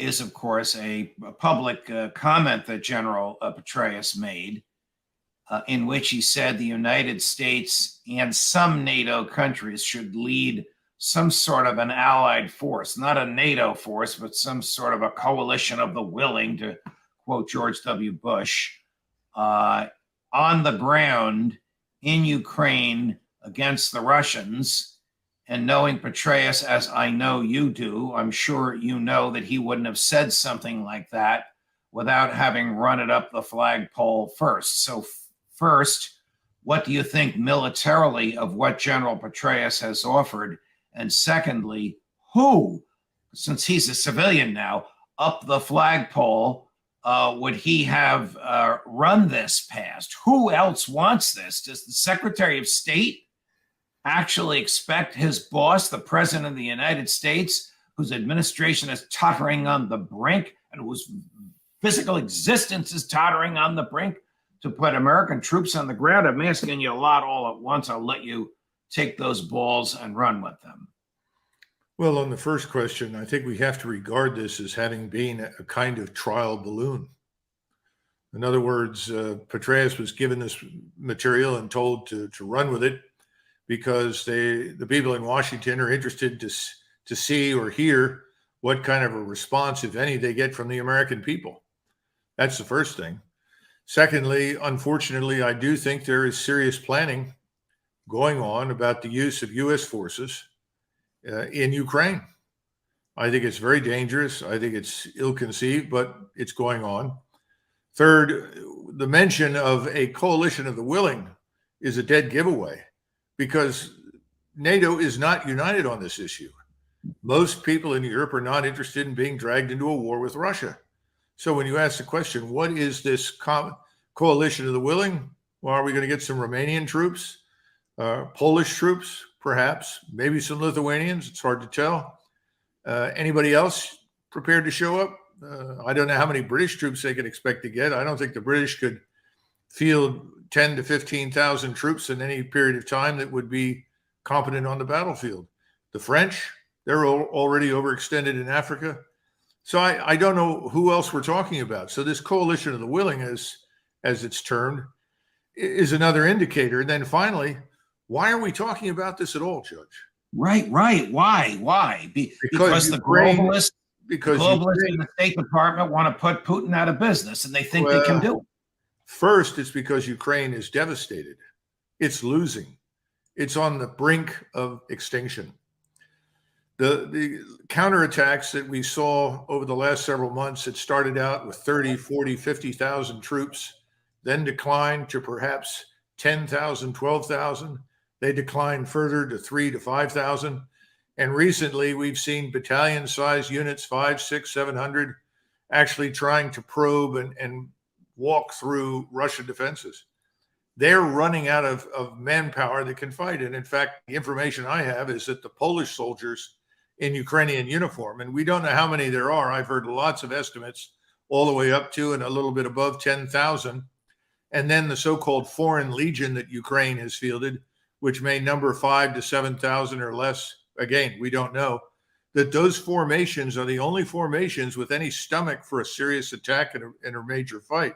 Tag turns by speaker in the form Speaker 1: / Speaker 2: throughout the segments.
Speaker 1: is, of course, a public comment that General Petraeus made, in which he said the United States and some NATO countries should lead some sort of an allied force, not a NATO force, but some sort of a coalition of the willing, to quote George W. Bush, on the ground in Ukraine against the Russians. And knowing Petraeus, as I know you do, I'm sure you know that he wouldn't have said something like that without having run it up the flagpole first. So first, what do you think militarily of what General Petraeus has offered? And secondly, who, since he's a civilian now, up the flagpole would he have run this past? Who else wants this? Does the Secretary of State actually expect his boss, the President of the United States, whose administration is tottering on the brink and whose physical existence is tottering on the brink, to put American troops on the ground? I'm asking you a lot all at once. I'll let you take those balls and run with them.
Speaker 2: Well, on the first question, I think we have to regard this as having been a kind of trial balloon. In other words, Petraeus was given this material and told to run with it because the people in Washington are interested to see or hear what kind of a response, if any, they get from the American people. That's the first thing. Secondly, unfortunately, I do think there is serious planning going on about the use of U.S. forces in Ukraine. I think it's very dangerous. I think it's ill-conceived, but it's going on. Third, the mention of a coalition of the willing is a dead giveaway because NATO is not united on this issue. Most people in Europe are not interested in being dragged into a war with Russia. So when you ask the question, what is this coalition of the willing? Well, are we going to get some Romanian troops, Polish troops, perhaps, maybe some Lithuanians? It's hard to tell. Anybody else prepared to show up? I don't know how many British troops they can expect to get. I don't think the British could field 10 to 15,000 troops in any period of time that would be competent on the battlefield. The French, they're already overextended in Africa. So I don't know who else we're talking about. So this coalition of the willing, as it's termed, is another indicator. And then finally, why are we talking about this at all, Judge?
Speaker 1: Right. Why? Because the globalists in the State Department want to put Putin out of business, and they think they can do it.
Speaker 2: First, it's because Ukraine is devastated. It's losing. It's on the brink of extinction. The counterattacks that we saw over the last several months, it started out with 30, 40, 50,000 troops, then declined to perhaps 10,000, 12,000. They declined further to 3,000 to 5,000. And recently we've seen battalion-sized units, 500, 600, 700, actually trying to probe and walk through Russian defenses. They're running out of manpower that can fight. And in fact, the information I have is that the Polish soldiers in Ukrainian uniform, and we don't know how many there are. I've heard lots of estimates all the way up to and a little bit above 10,000. And then the so-called Foreign Legion that Ukraine has fielded, which may number 5,000 to 7,000 or less. Again, we don't know. That those formations are the only formations with any stomach for a serious attack in a major fight.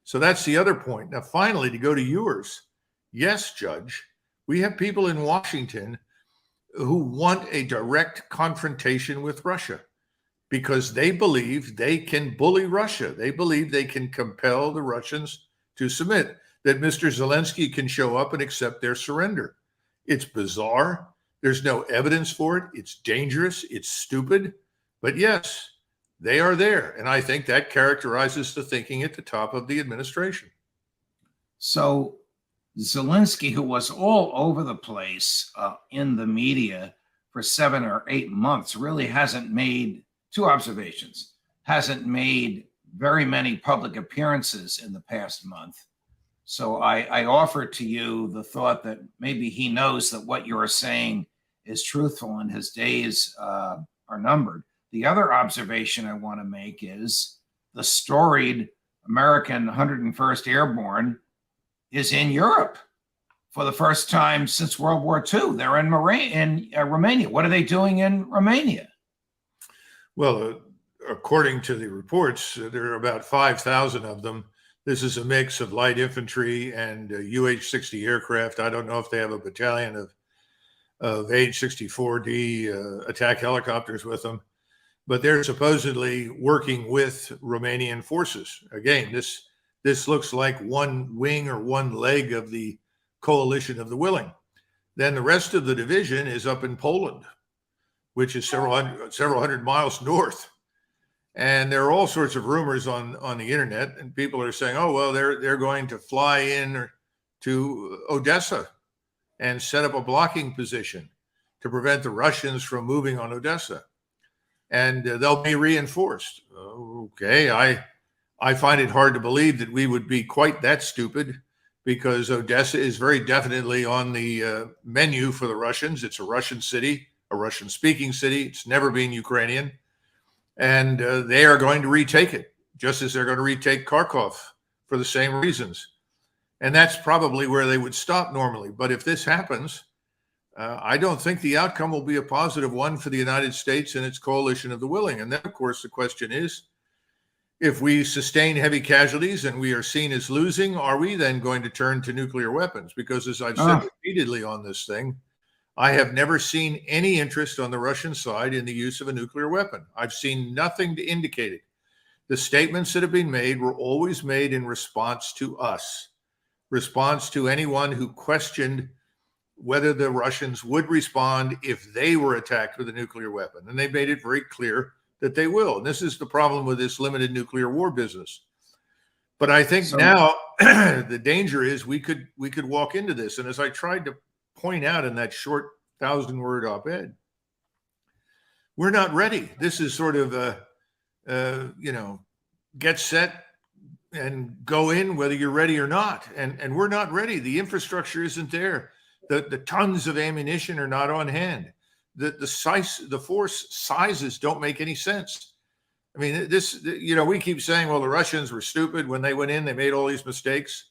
Speaker 2: So that's the other point. Now, finally, to go to yours. Yes, Judge, we have people in Washington who want a direct confrontation with Russia because they believe they can bully Russia. They believe they can compel the Russians to submit, that Mr. Zelensky can show up and accept their surrender. It's bizarre. There's no evidence for it. It's dangerous. It's stupid. But yes, they are there. And I think that characterizes the thinking at the top of the administration.
Speaker 1: So Zelensky, who was all over the place in the media for 7 or 8 months, really hasn't made, two observations, hasn't made very many public appearances in the past month. So I offer to you the thought that maybe he knows that what you're saying is truthful and his days are numbered. The other observation I want to make is the storied American 101st Airborne is in Europe for the first time since World War II. They're in Romania. What are they doing in Romania?
Speaker 2: Well, according to the reports, there are about 5,000 of them. This is a mix of light infantry and UH-60 aircraft. I don't know if they have a battalion of H-64D attack helicopters with them, but they're supposedly working with Romanian forces. Again, this looks like one wing or one leg of the coalition of the willing. Then the rest of the division is up in Poland, which is several hundred miles north. And there are all sorts of rumors on the internet, and people are saying, oh, well, they're going to fly in to Odessa and set up a blocking position to prevent the Russians from moving on Odessa. And they'll be reinforced. Okay, I find it hard to believe that we would be quite that stupid, because Odessa is very definitely on the menu for the Russians. It's a Russian city, a Russian-speaking city. It's never been Ukrainian. And they are going to retake it, just as they're going to retake Kharkov for the same reasons. And that's probably where they would stop normally. But if this happens, I don't think the outcome will be a positive one for the United States and its coalition of the willing. And then, of course, the question is, if we sustain heavy casualties and we are seen as losing, are we then going to turn to nuclear weapons? Because as I've said repeatedly on this thing, I have never seen any interest on the Russian side in the use of a nuclear weapon. I've seen nothing to indicate it. The statements that have been made were always made in response to us, response to anyone who questioned whether the Russians would respond if they were attacked with a nuclear weapon. And they made it very clear that they will. And this is the problem with this limited nuclear war business. But I think now the danger is we could walk into this. And as I tried to point out in that short 1,000-word op-ed, we're not ready. This is sort of get set and go in whether you're ready or not. And we're not ready. The infrastructure isn't there. The tons of ammunition are not on hand. The force sizes don't make any sense. I mean, we keep saying, well, the Russians were stupid when they went in, they made all these mistakes.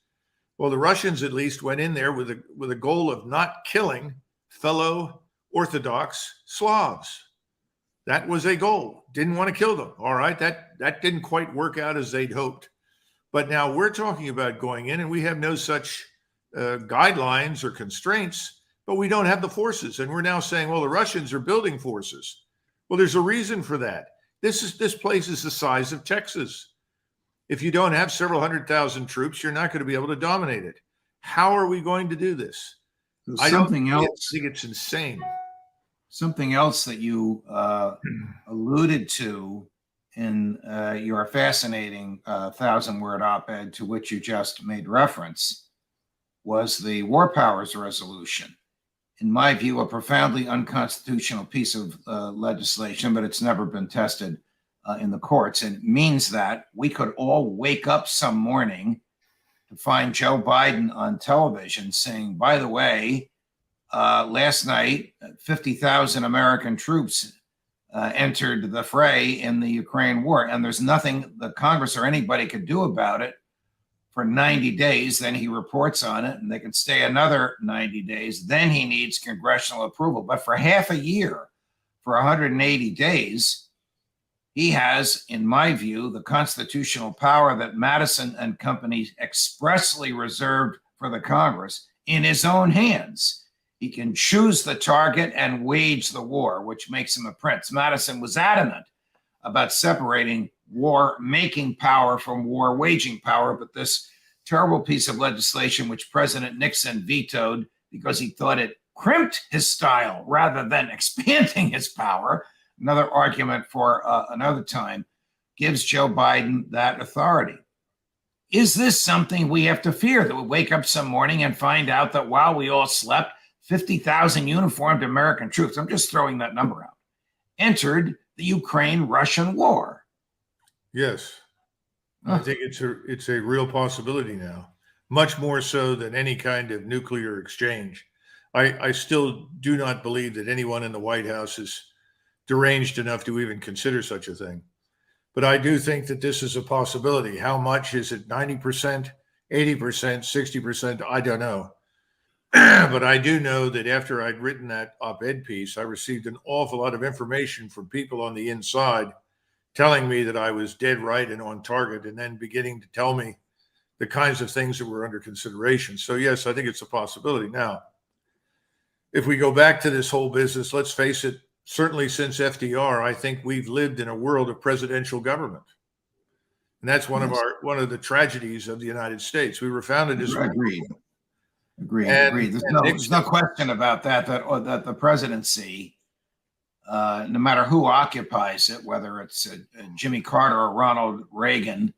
Speaker 2: Well, the Russians at least went in there with a goal of not killing fellow Orthodox Slavs. That was a goal. Didn't want to kill them. All right, that didn't quite work out as they'd hoped. But now we're talking about going in, and we have no such guidelines or constraints, but we don't have the forces. And we're now saying, well, the Russians are building forces. Well, there's a reason for that. This place is the size of Texas. If you don't have several 100,000 troops, you're not going to be able to dominate it. How are we going to do this? I think it's insane.
Speaker 1: Something else that you alluded to in your fascinating 1,000-word op-ed to which you just made reference was the War Powers Resolution. In my view, a profoundly unconstitutional piece of legislation, but it's never been tested in the courts. And it means that we could all wake up some morning to find Joe Biden on television saying, by the way, last night, 50,000 American troops entered the fray in the Ukraine war. And there's nothing the Congress or anybody could do about it for 90 days. Then he reports on it and they can stay another 90 days. Then he needs congressional approval. But for half a year, for 180 days, he has, in my view, the constitutional power that Madison and company expressly reserved for the Congress in his own hands. He can choose the target and wage the war, which makes him a prince. Madison was adamant about separating war-making power from war-waging power, but this terrible piece of legislation, which President Nixon vetoed because he thought it crimped his style rather than expanding his power, another argument for another time, gives Joe Biden that authority. Is this something we have to fear, that we wake up some morning and find out that while we all slept, 50,000 uniformed American troops, I'm just throwing that number out, entered the Ukraine-Russian war?
Speaker 2: Yes. I think it's a real possibility now, much more so than any kind of nuclear exchange. I still do not believe that anyone in the White House is deranged enough to even consider such a thing. But I do think that this is a possibility. How much is it? 90%, 80%, 60%? I don't know. But I do know that after I'd written that op-ed piece, I received an awful lot of information from people on the inside telling me that I was dead right and on target, and then beginning to tell me the kinds of things that were under consideration. So yes, I think it's a possibility. Now, if we go back to this whole business, let's face it, certainly since FDR, I think we've lived in a world of presidential government. And that's one of the tragedies of the United States. We were founded as
Speaker 1: Agreed.
Speaker 2: And
Speaker 1: There's no question about that the presidency, no matter who occupies it, whether it's Jimmy Carter or Ronald Reagan,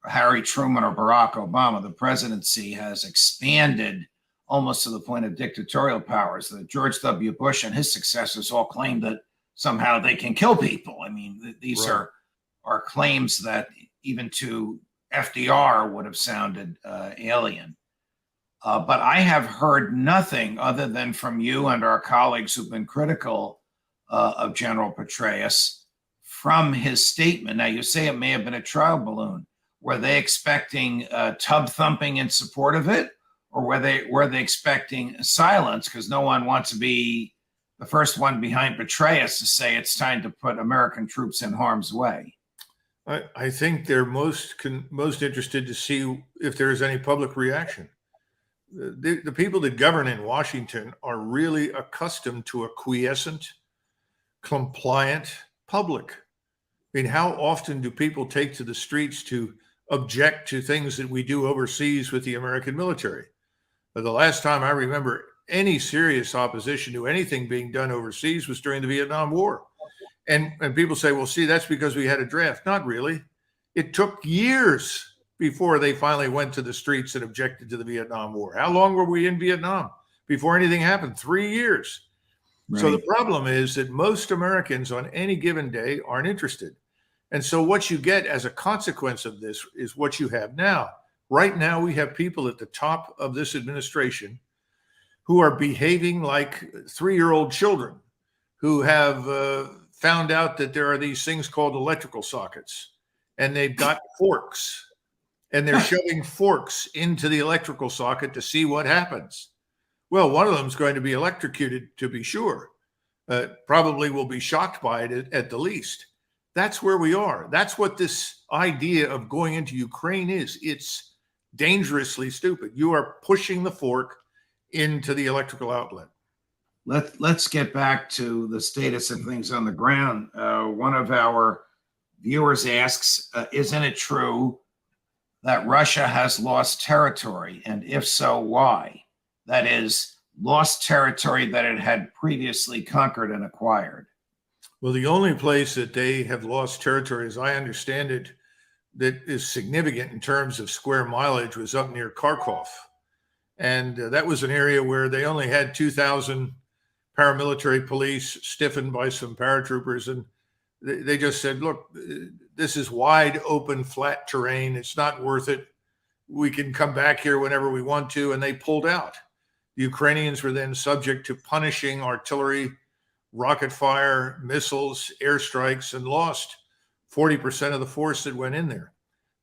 Speaker 1: or Harry Truman or Barack Obama, the presidency has expanded almost to the point of dictatorial powers. That George W. Bush and his successors all claim that somehow they can kill people. I mean, these are claims that even to FDR would have sounded alien. But I have heard nothing other than from you and our colleagues who've been critical of General Petraeus from his statement. Now, you say it may have been a trial balloon. Were they expecting tub thumping in support of it? Or were they expecting silence because no one wants to be the first one behind Petraeus to say it's time to put American troops in harm's way?
Speaker 2: I think they're most interested to see if there is any public reaction. The people that govern in Washington are really accustomed to a quiescent, compliant public. I mean, how often do people take to the streets to object to things that we do overseas with the American military? The last time I remember any serious opposition to anything being done overseas was during the Vietnam War. And people say, well, see, that's because we had a draft. Not really. It took years before they finally went to the streets and objected to the Vietnam War. How long were we in Vietnam before anything happened? 3 years. Right. So the problem is that most Americans on any given day aren't interested. And so what you get as a consequence of this is what you have now. Right now, we have people at the top of this administration who are behaving like 3-year-old children who have found out that there are these things called electrical sockets, and they've got forks, and they're shoving forks into the electrical socket to see what happens. Well, one of them is going to be electrocuted, to be sure. Probably will be shocked by it at the least. That's where we are. That's what this idea of going into Ukraine is. It's dangerously stupid. You are pushing the fork into the electrical outlet.
Speaker 1: Let's get back to the status of things on the ground. One of our viewers asks, isn't it true that Russia has lost territory? And if so, why? That is, lost territory that it had previously conquered and acquired.
Speaker 2: Well, the only place that they have lost territory, as I understand it, that is significant in terms of square mileage was up near Kharkov. And that was an area where they only had 2,000 paramilitary police stiffened by some paratroopers. And they just said, look, this is wide open, flat terrain. It's not worth it. We can come back here whenever we want to. And they pulled out. The Ukrainians were then subject to punishing artillery, rocket fire, missiles, airstrikes, and lost 40% of the force that went in there.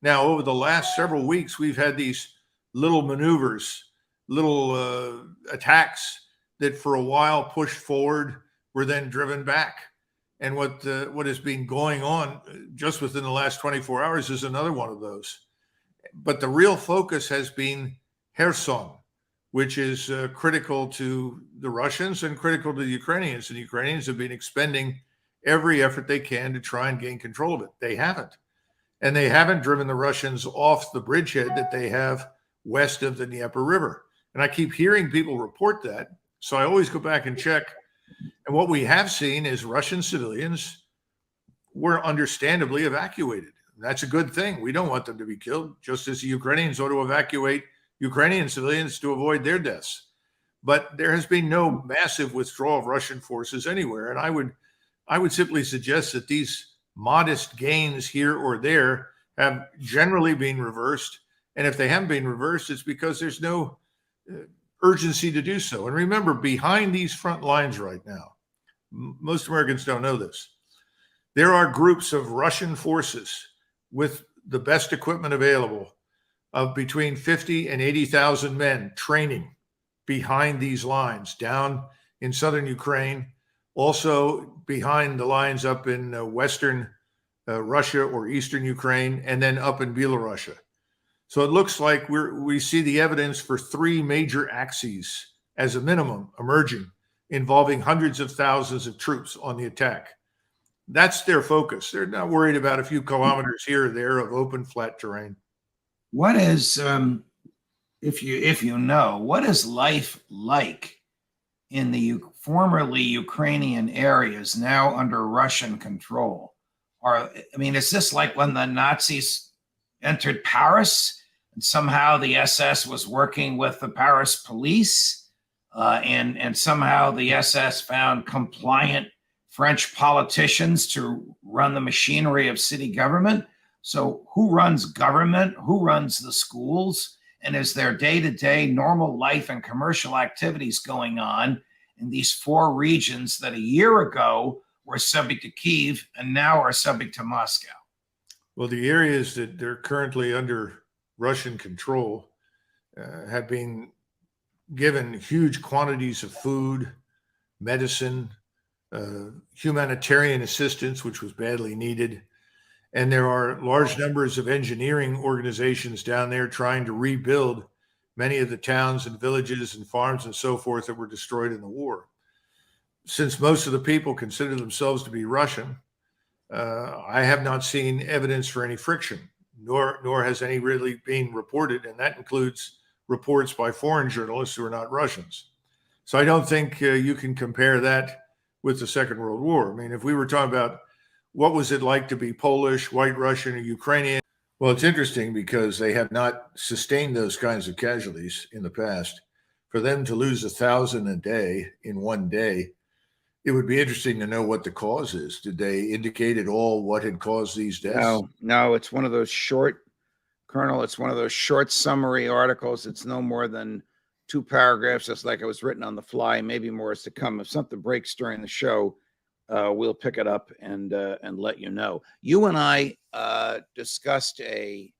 Speaker 2: Now, over the last several weeks, we've had these little maneuvers, little attacks that for a while pushed forward, were then driven back. And what has been going on just within the last 24 hours is another one of those. But the real focus has been Kherson, which is critical to the Russians and critical to the Ukrainians. And the Ukrainians have been expending every effort they can to try and gain control of it. They haven't. And they haven't driven the Russians off the bridgehead that they have west of the Dnieper River. And I keep hearing people report that. So I always go back and check. And what we have seen is Russian civilians were understandably evacuated. That's a good thing. We don't want them to be killed, just as the Ukrainians ought to evacuate Ukrainian civilians to avoid their deaths. But there has been no massive withdrawal of Russian forces anywhere. And I would simply suggest that these modest gains here or there have generally been reversed. And if they haven't been reversed, it's because there's no urgency to do so. And remember, behind these front lines right now, most Americans don't know this, there are groups of Russian forces with the best equipment available of between 50 and 80,000 men training behind these lines down in southern Ukraine, also behind the lines up in western Russia or Eastern Ukraine, and then up in Belarusia. So it looks like we see the evidence for three major axes as a minimum emerging, involving hundreds of thousands of troops on the attack. That's their focus. They're not worried about a few kilometers here or there of open, flat terrain.
Speaker 1: What is, if you know, what is life like in the formerly Ukrainian areas now under Russian control? Is this like when the Nazis entered Paris and somehow the SS was working with the Paris police, and somehow the SS found compliant French politicians to run the machinery of city government? So who runs government? Who runs the schools? And is there day-to-day normal life and commercial activities going on in these four regions that a year ago were subject to Kyiv and now are subject to Moscow?
Speaker 2: Well, the areas that they're currently under Russian control have been given huge quantities of food, medicine, humanitarian assistance, which was badly needed. And there are large numbers of engineering organizations down there trying to rebuild many of the towns and villages and farms and so forth that were destroyed in the war. Since most of the people consider themselves to be Russian, I have not seen evidence for any friction, nor has any really been reported, and that includes reports by foreign journalists who are not Russians. So I don't think you can compare that with the Second World War. I mean, if we were talking about what was it like to be Polish, White Russian, or Ukrainian, well, it's interesting because they have not sustained those kinds of casualties in the past. For them to lose 1,000 a day in one day, it would be interesting to know what the cause is. Did they indicate at all what had caused these deaths?
Speaker 3: No, it's one of those short, Colonel, it's one of those short summary articles. It's no more than 2 paragraphs. It's like it was written on the fly. Maybe more is to come. If something breaks during the show, we'll pick it up and let you know. You and I discussed a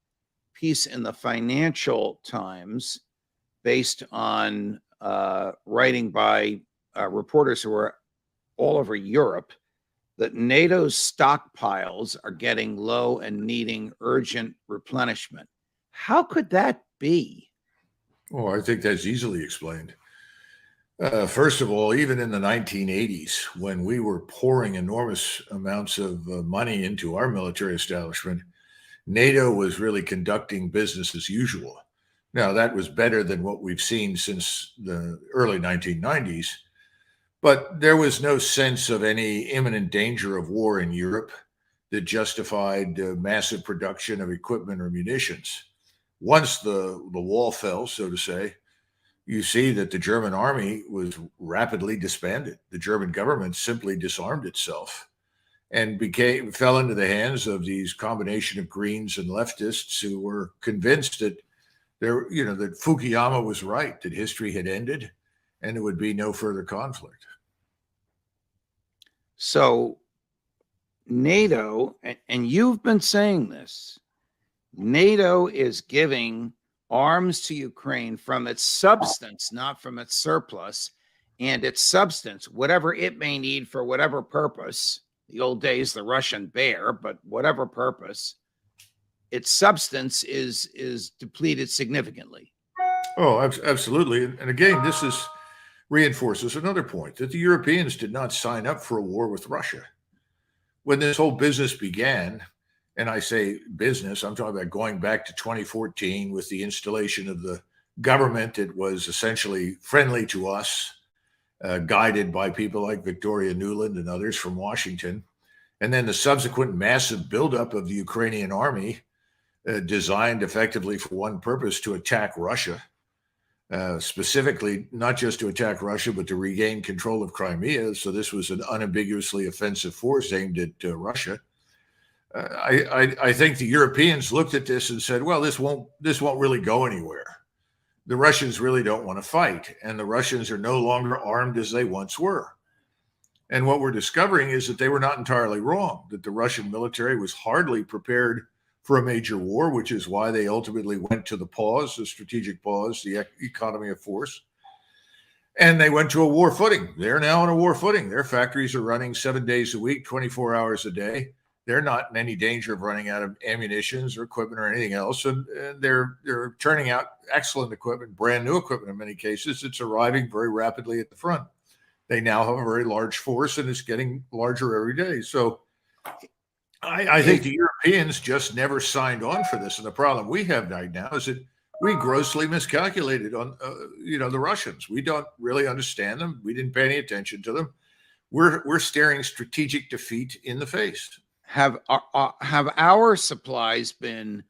Speaker 3: piece in the Financial Times based on writing by reporters who are all over Europe, that NATO's stockpiles are getting low and needing urgent replenishment. How could that be?
Speaker 2: Oh, I think that's easily explained. First of all, even in the 1980s, when we were pouring enormous amounts of money into our military establishment, NATO was really conducting business as usual. Now, that was better than what we've seen since the early 1990s. But there was no sense of any imminent danger of war in Europe that justified massive production of equipment or munitions. Once the wall fell, so to say, you see that the German army was rapidly disbanded. The German government simply disarmed itself and fell into the hands of these combination of Greens and leftists who were convinced that that Fukuyama was right, that history had ended and there would be no further conflict.
Speaker 3: So NATO, and you've been saying this, NATO is giving arms to Ukraine from its substance, not from its surplus, and its substance, whatever it may need for whatever purpose. The old days, the Russian bear, but whatever purpose, its substance is depleted significantly.
Speaker 2: Oh, absolutely. And again, this reinforces another point, that the Europeans did not sign up for a war with Russia. When this whole business began, and I say business, I'm talking about going back to 2014 with the installation of the government that was essentially friendly to us, guided by people like Victoria Nuland and others from Washington. And then the subsequent massive buildup of the Ukrainian army, designed effectively for one purpose, to attack Russia. Specifically, not just to attack Russia, but to regain control of Crimea. So this was an unambiguously offensive force aimed at Russia. I think the Europeans looked at this and said, well, this won't really go anywhere. The Russians really don't want to fight, and the Russians are no longer armed as they once were. And what we're discovering is that they were not entirely wrong, that the Russian military was hardly prepared for a major war, which is why they ultimately went to the strategic pause, the economy of force. And they went to a war footing. They're now on a war footing. Their factories are running 7 days a week, 24 hours a day. they're not in any danger of running out of ammunitions or equipment or anything else. And they're turning out excellent equipment, brand new equipment in many cases. It's arriving very rapidly at the front. They now have a very large force, and it's getting larger every day. So I think the Europeans just never signed on for this. And the problem we have right now is that we grossly miscalculated on, the Russians. We don't really understand them. We didn't pay any attention to them. We're staring strategic defeat in the face.
Speaker 3: Have our supplies been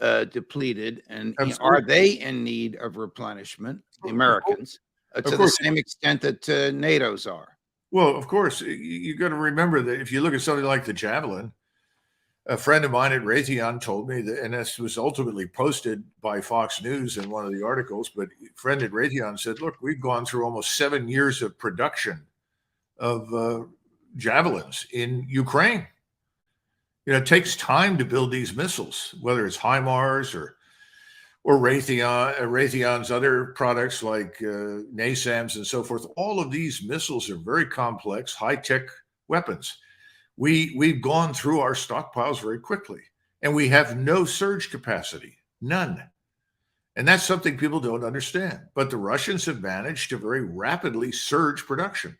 Speaker 3: depleted, and
Speaker 2: Absolutely.
Speaker 3: are they in need of replenishment, the Americans, to the same extent that NATO's are?
Speaker 2: Well, of course, you got to remember that if you look at something like the Javelin, a friend of mine at Raytheon told me that, and this was ultimately posted by Fox News in one of the articles, but a friend at Raytheon said, look, we've gone through almost 7 years of production of Javelins in Ukraine. It takes time to build these missiles, whether it's HIMARS or Raytheon's other products like NASAMS and so forth. All of these missiles are very complex, high-tech weapons. We've gone through our stockpiles very quickly, and we have no surge capacity, none. And that's something people don't understand. But the Russians have managed to very rapidly surge production.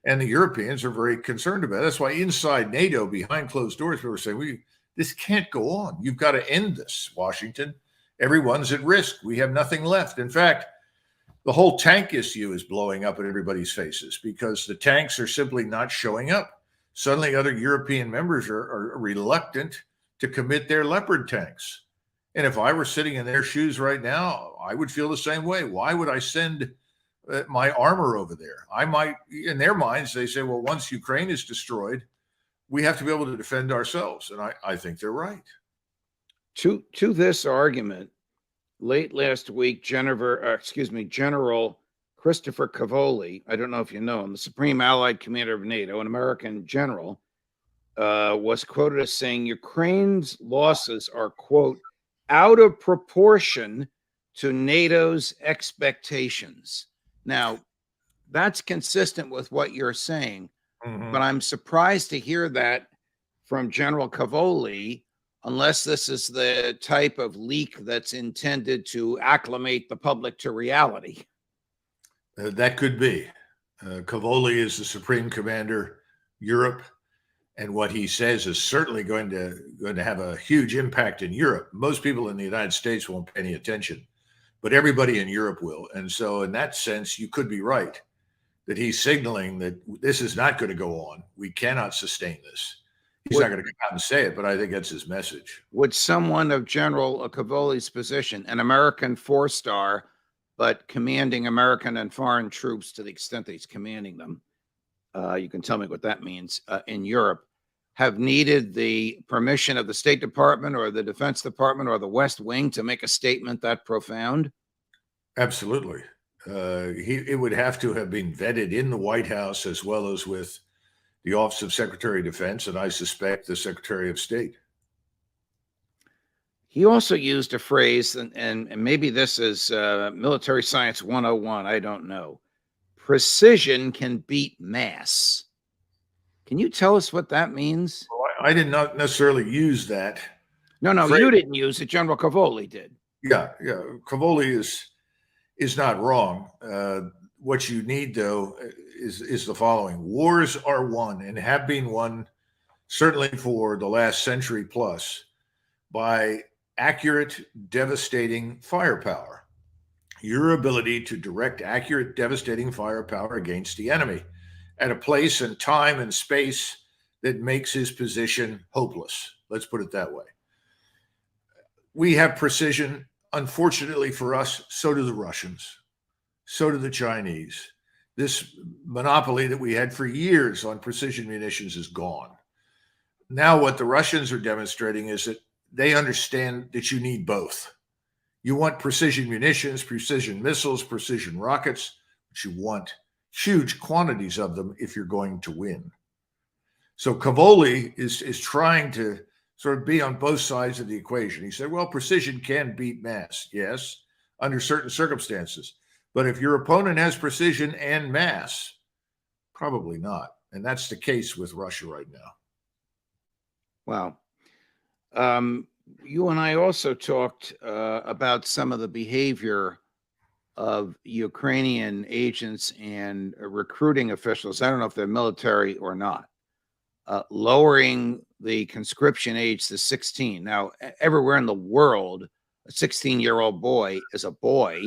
Speaker 2: And the Europeans are very concerned about it. That's why inside NATO, behind closed doors, people are saying, this can't go on. You've got to end this, Washington. Everyone's at risk. We have nothing left. In fact, the whole tank issue is blowing up in everybody's faces because the tanks are simply not showing up. Suddenly, other European members are reluctant to commit their Leopard tanks. And if I were sitting in their shoes right now, I would feel the same way. Why would I send my armor over there? I might, in their minds, they say, well, once Ukraine is destroyed, we have to be able to defend ourselves. And I think they're right.
Speaker 3: To this argument, late last week, General Christopher Cavoli, I don't know if you know him, the Supreme Allied Commander of NATO, an American general, was quoted as saying Ukraine's losses are, quote, out of proportion to NATO's expectations. Now, that's consistent with what you're saying, but I'm surprised to hear that from General Cavoli, unless this is the type of leak that's intended to acclimate the public to reality.
Speaker 2: That could be. Cavoli is the Supreme Commander, Europe, and what he says is certainly going to have a huge impact in Europe. Most people in the United States won't pay any attention, but everybody in Europe will. And so in that sense, you could be right that he's signaling that this is not going to go on. We cannot sustain this. He's not going to come out and say it, but I think that's his message.
Speaker 3: Would someone of General Cavoli's position, an American four-star, but commanding American and foreign troops to the extent that he's commanding them, you can tell me what that means, in Europe, have needed the permission of the State Department or the Defense Department or the West Wing to make a statement that profound?
Speaker 2: Absolutely. It would have to have been vetted in the White House as well as with the Office of Secretary of Defense, and I suspect the Secretary of State.
Speaker 3: He also used a phrase, and maybe this is military science 101, I don't know. Precision can beat mass. Can you tell us what that means?
Speaker 2: Well, I did not necessarily use that.
Speaker 3: No,
Speaker 2: phrase.
Speaker 3: You didn't use it. General Cavoli did.
Speaker 2: Yeah. Cavoli is not wrong. What you need, though, is the following. Wars are won and have been won, certainly for the last century plus, by accurate, devastating firepower. Your ability to direct accurate, devastating firepower against the enemy at a place and time and space that makes his position hopeless. Let's put it that way. We have precision. Unfortunately for us, so do the Russians. So do the Chinese. This monopoly that we had for years on precision munitions is gone. Now what the Russians are demonstrating is that they understand that you need both. You want precision munitions, precision missiles, precision rockets, but you want huge quantities of them if you're going to win. So Cavoli is trying to sort of be on both sides of the equation. He said, well, precision can beat mass, yes, under certain circumstances. But if your opponent has precision and mass, probably not. And that's the case with Russia right now.
Speaker 3: Wow. You and I also talked about some of the behavior of Ukrainian agents and recruiting officials. I don't know if they're military or not, lowering the conscription age to 16. Now, everywhere in the world, a 16-year-old boy is a boy,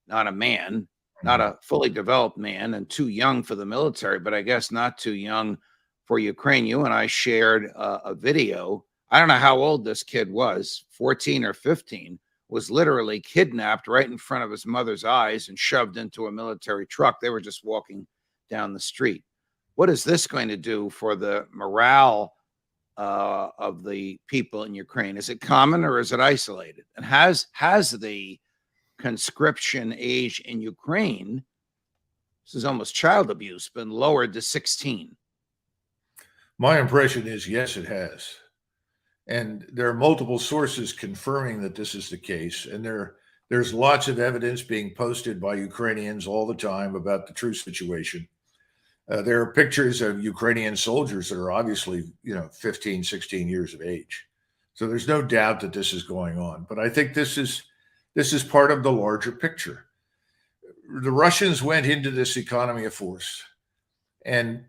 Speaker 3: not a man, not a fully developed man, and too young for the military, but I guess not too young for Ukraine. You and I shared a video. I don't know how old this kid was, 14 or 15, was literally kidnapped right in front of his mother's eyes and shoved into a military truck. They were just walking down the street. What is this going to do for the morale of the people in Ukraine? Is it common or is it isolated? And has the conscription age in Ukraine, this is almost child abuse, been lowered to 16?
Speaker 2: My impression is yes, it has. And there are multiple sources confirming that this is the case. And there's lots of evidence being posted by Ukrainians all the time about the true situation. There are pictures of Ukrainian soldiers that are obviously, 15, 16 years of age. So there's no doubt that this is going on. But I think this is part of the larger picture. The Russians went into this economy of force, and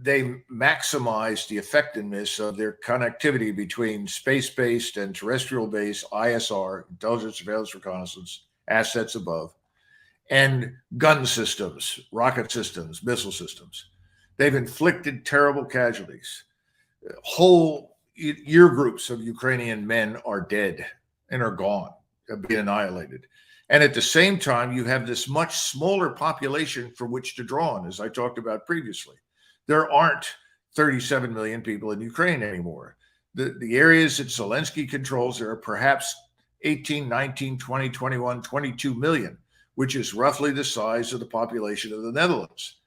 Speaker 2: they maximized the effectiveness of their connectivity between space-based and terrestrial-based ISR, intelligence, surveillance, reconnaissance, assets above, and gun systems, rocket systems, missile systems. They've inflicted terrible casualties. Whole year groups of Ukrainian men are dead and are gone, have been annihilated. And at the same time, you have this much smaller population from which to draw on, as I talked about previously. There aren't 37 million people in Ukraine anymore. The areas that Zelensky controls, there are perhaps 18, 19, 20, 21, 22 million, which is roughly the size of the population of the Netherlands.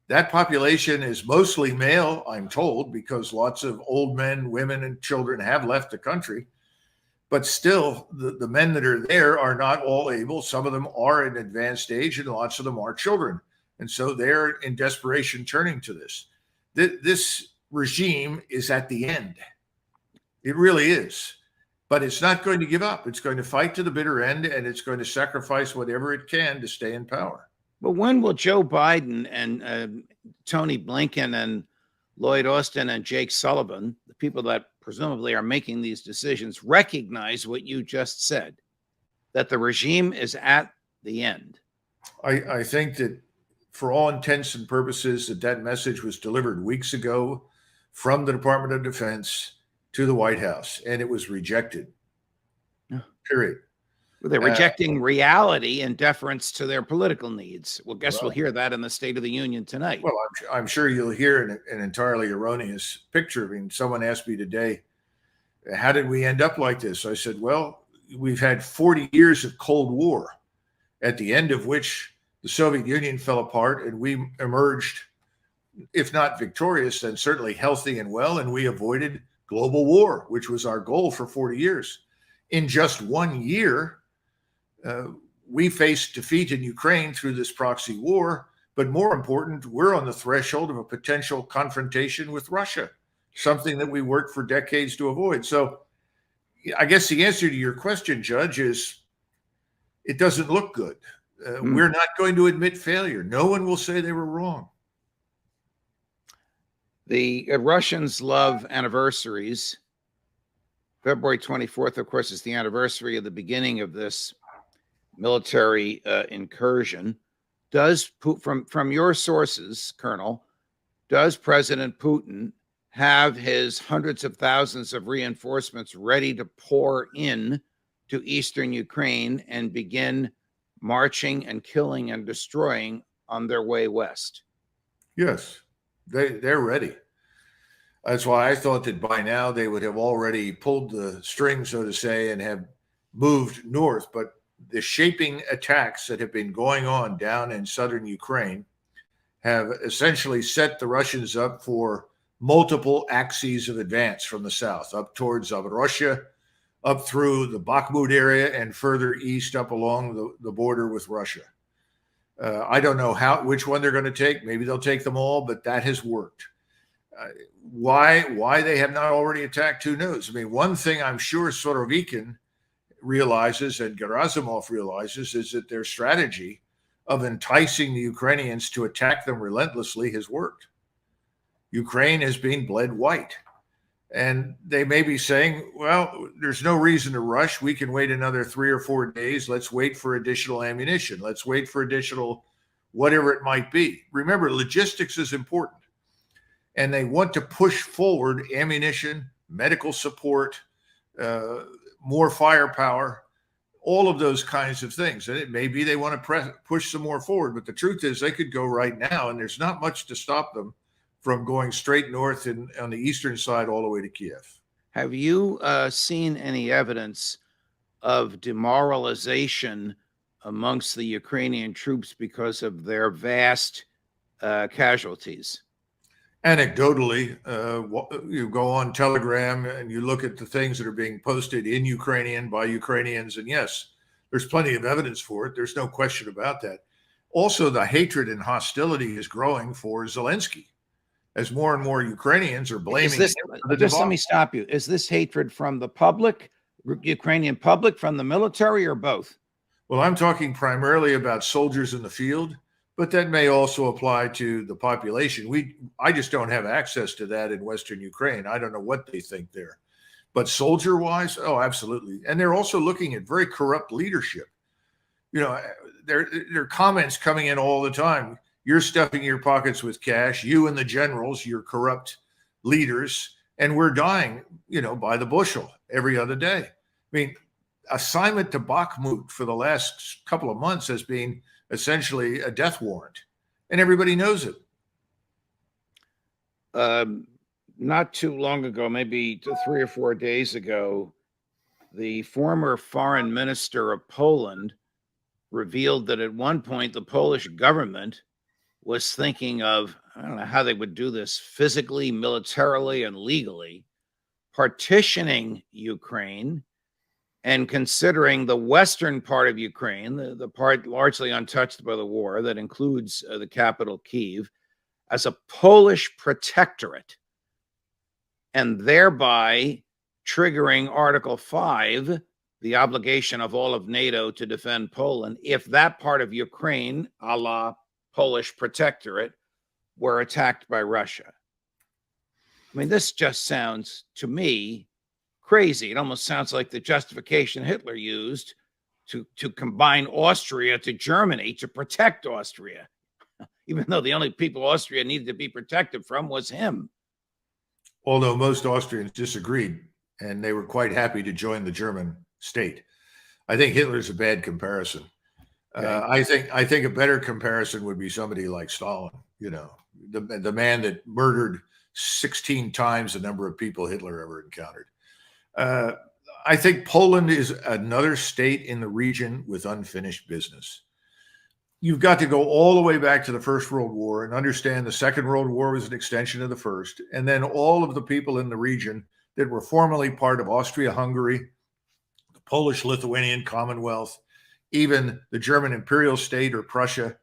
Speaker 2: That population is mostly male, I'm told, because lots of old men, women, and children have left the country. But still, the men that are there are not all able. Some of them are in advanced age, and lots of them are children. And so they're in desperation turning to this. This regime is at the end. It really is. But it's not going to give up. It's going to fight to the bitter end, and it's going to sacrifice whatever it can to stay in power.
Speaker 3: But when will Joe Biden and Tony Blinken and Lloyd Austin and Jake Sullivan, the people that presumably are making these decisions, recognize what you just said, that the regime is at the end?
Speaker 2: I think that for all intents and purposes, that message was delivered weeks ago from the Department of Defense to the White House, and it was rejected. Period.
Speaker 3: Well, they're rejecting reality in deference to their political needs. Well, we'll hear that in the State of the Union tonight.
Speaker 2: Well, I'm sure you'll hear an entirely erroneous picture. I mean, someone asked me today, how did we end up like this? I said, well, we've had 40 years of Cold War, at the end of which the Soviet Union fell apart and we emerged, if not victorious, then certainly healthy and well, and we avoided global war, which was our goal for 40 years. In just 1 year, we faced defeat in Ukraine through this proxy war, but more important, we're on the threshold of a potential confrontation with Russia, something that we worked for decades to avoid. So I guess the answer to your question, Judge, is it doesn't look good. We're not going to admit failure. No one will say they were wrong.
Speaker 3: The Russians love anniversaries. February 24th, of course, is the anniversary of the beginning of this military incursion. From your sources, Colonel, does President Putin have his hundreds of thousands of reinforcements ready to pour in to eastern Ukraine and begin marching and killing and destroying on their way west?
Speaker 2: Yes, they're ready. That's why I thought that by now they would have already pulled the string, so to say, and have moved north. But the shaping attacks that have been going on down in southern Ukraine have essentially set the Russians up for multiple axes of advance from the south, up towards Zaporozhye, up through the Bakhmut area, and further east up along the border with Russia. I don't know which one they're going to take. Maybe they'll take them all, but that has worked. Why they have not already attacked, who knows? I mean, one thing I'm sure Sorovikin realizes and Gerasimov realizes is that their strategy of enticing the Ukrainians to attack them relentlessly has worked. Ukraine has been bled white. And they may be saying, well, there's no reason to rush. We can wait another 3 or 4 days. Let's wait for additional ammunition. Let's wait for additional whatever it might be. Remember, logistics is important. And they want to push forward ammunition, medical support, more firepower, all of those kinds of things. And it may be they want to push some more forward. But the truth is they could go right now, and there's not much to stop them from going straight north and on the eastern side all the way to Kiev.
Speaker 3: Have you seen any evidence of demoralization amongst the Ukrainian troops because of their vast casualties?
Speaker 2: Anecdotally, you go on Telegram and you look at the things that are being posted in Ukrainian by Ukrainians, and yes, there's plenty of evidence for it. There's no question about that. Also, the hatred and hostility is growing for Zelensky, as more and more Ukrainians are blaming.
Speaker 3: Just let me stop you. Is this hatred from the public, Ukrainian public, from the military, or both?
Speaker 2: Well, I'm talking primarily about soldiers in the field, but that may also apply to the population. I just don't have access to that in Western Ukraine. I don't know what they think there. But soldier-wise, oh, absolutely. And they're also looking at very corrupt leadership. You know, there are comments coming in all the time. You're stuffing your pockets with cash, you and the generals, your corrupt leaders, and we're dying, by the bushel every other day. I mean, assignment to Bakhmut for the last couple of months has been essentially a death warrant, and everybody knows it.
Speaker 3: Not too long ago, maybe 3 or 4 days ago, the former foreign minister of Poland revealed that at one point the Polish government was thinking of, I don't know how they would do this physically, militarily, and legally, partitioning Ukraine and considering the western part of Ukraine, the part largely untouched by the war that includes the capital, Kyiv, as a Polish protectorate, and thereby triggering Article 5, the obligation of all of NATO to defend Poland, if that part of Ukraine, a la Polish protectorate, were attacked by Russia. I mean, this just sounds to me crazy. It almost sounds like the justification Hitler used to combine Austria to Germany to protect Austria, even though the only people Austria needed to be protected from was him.
Speaker 2: Although most Austrians disagreed, and they were quite happy to join the German state. I think Hitler's a bad comparison. Okay. I think a better comparison would be somebody like Stalin, the man that murdered 16 times the number of people Hitler ever encountered. I think Poland is another state in the region with unfinished business. You've got to go all the way back to the First World War and understand the Second World War was an extension of the First, and then all of the people in the region that were formerly part of Austria-Hungary, the Polish-Lithuanian Commonwealth, even the German imperial state or Prussia,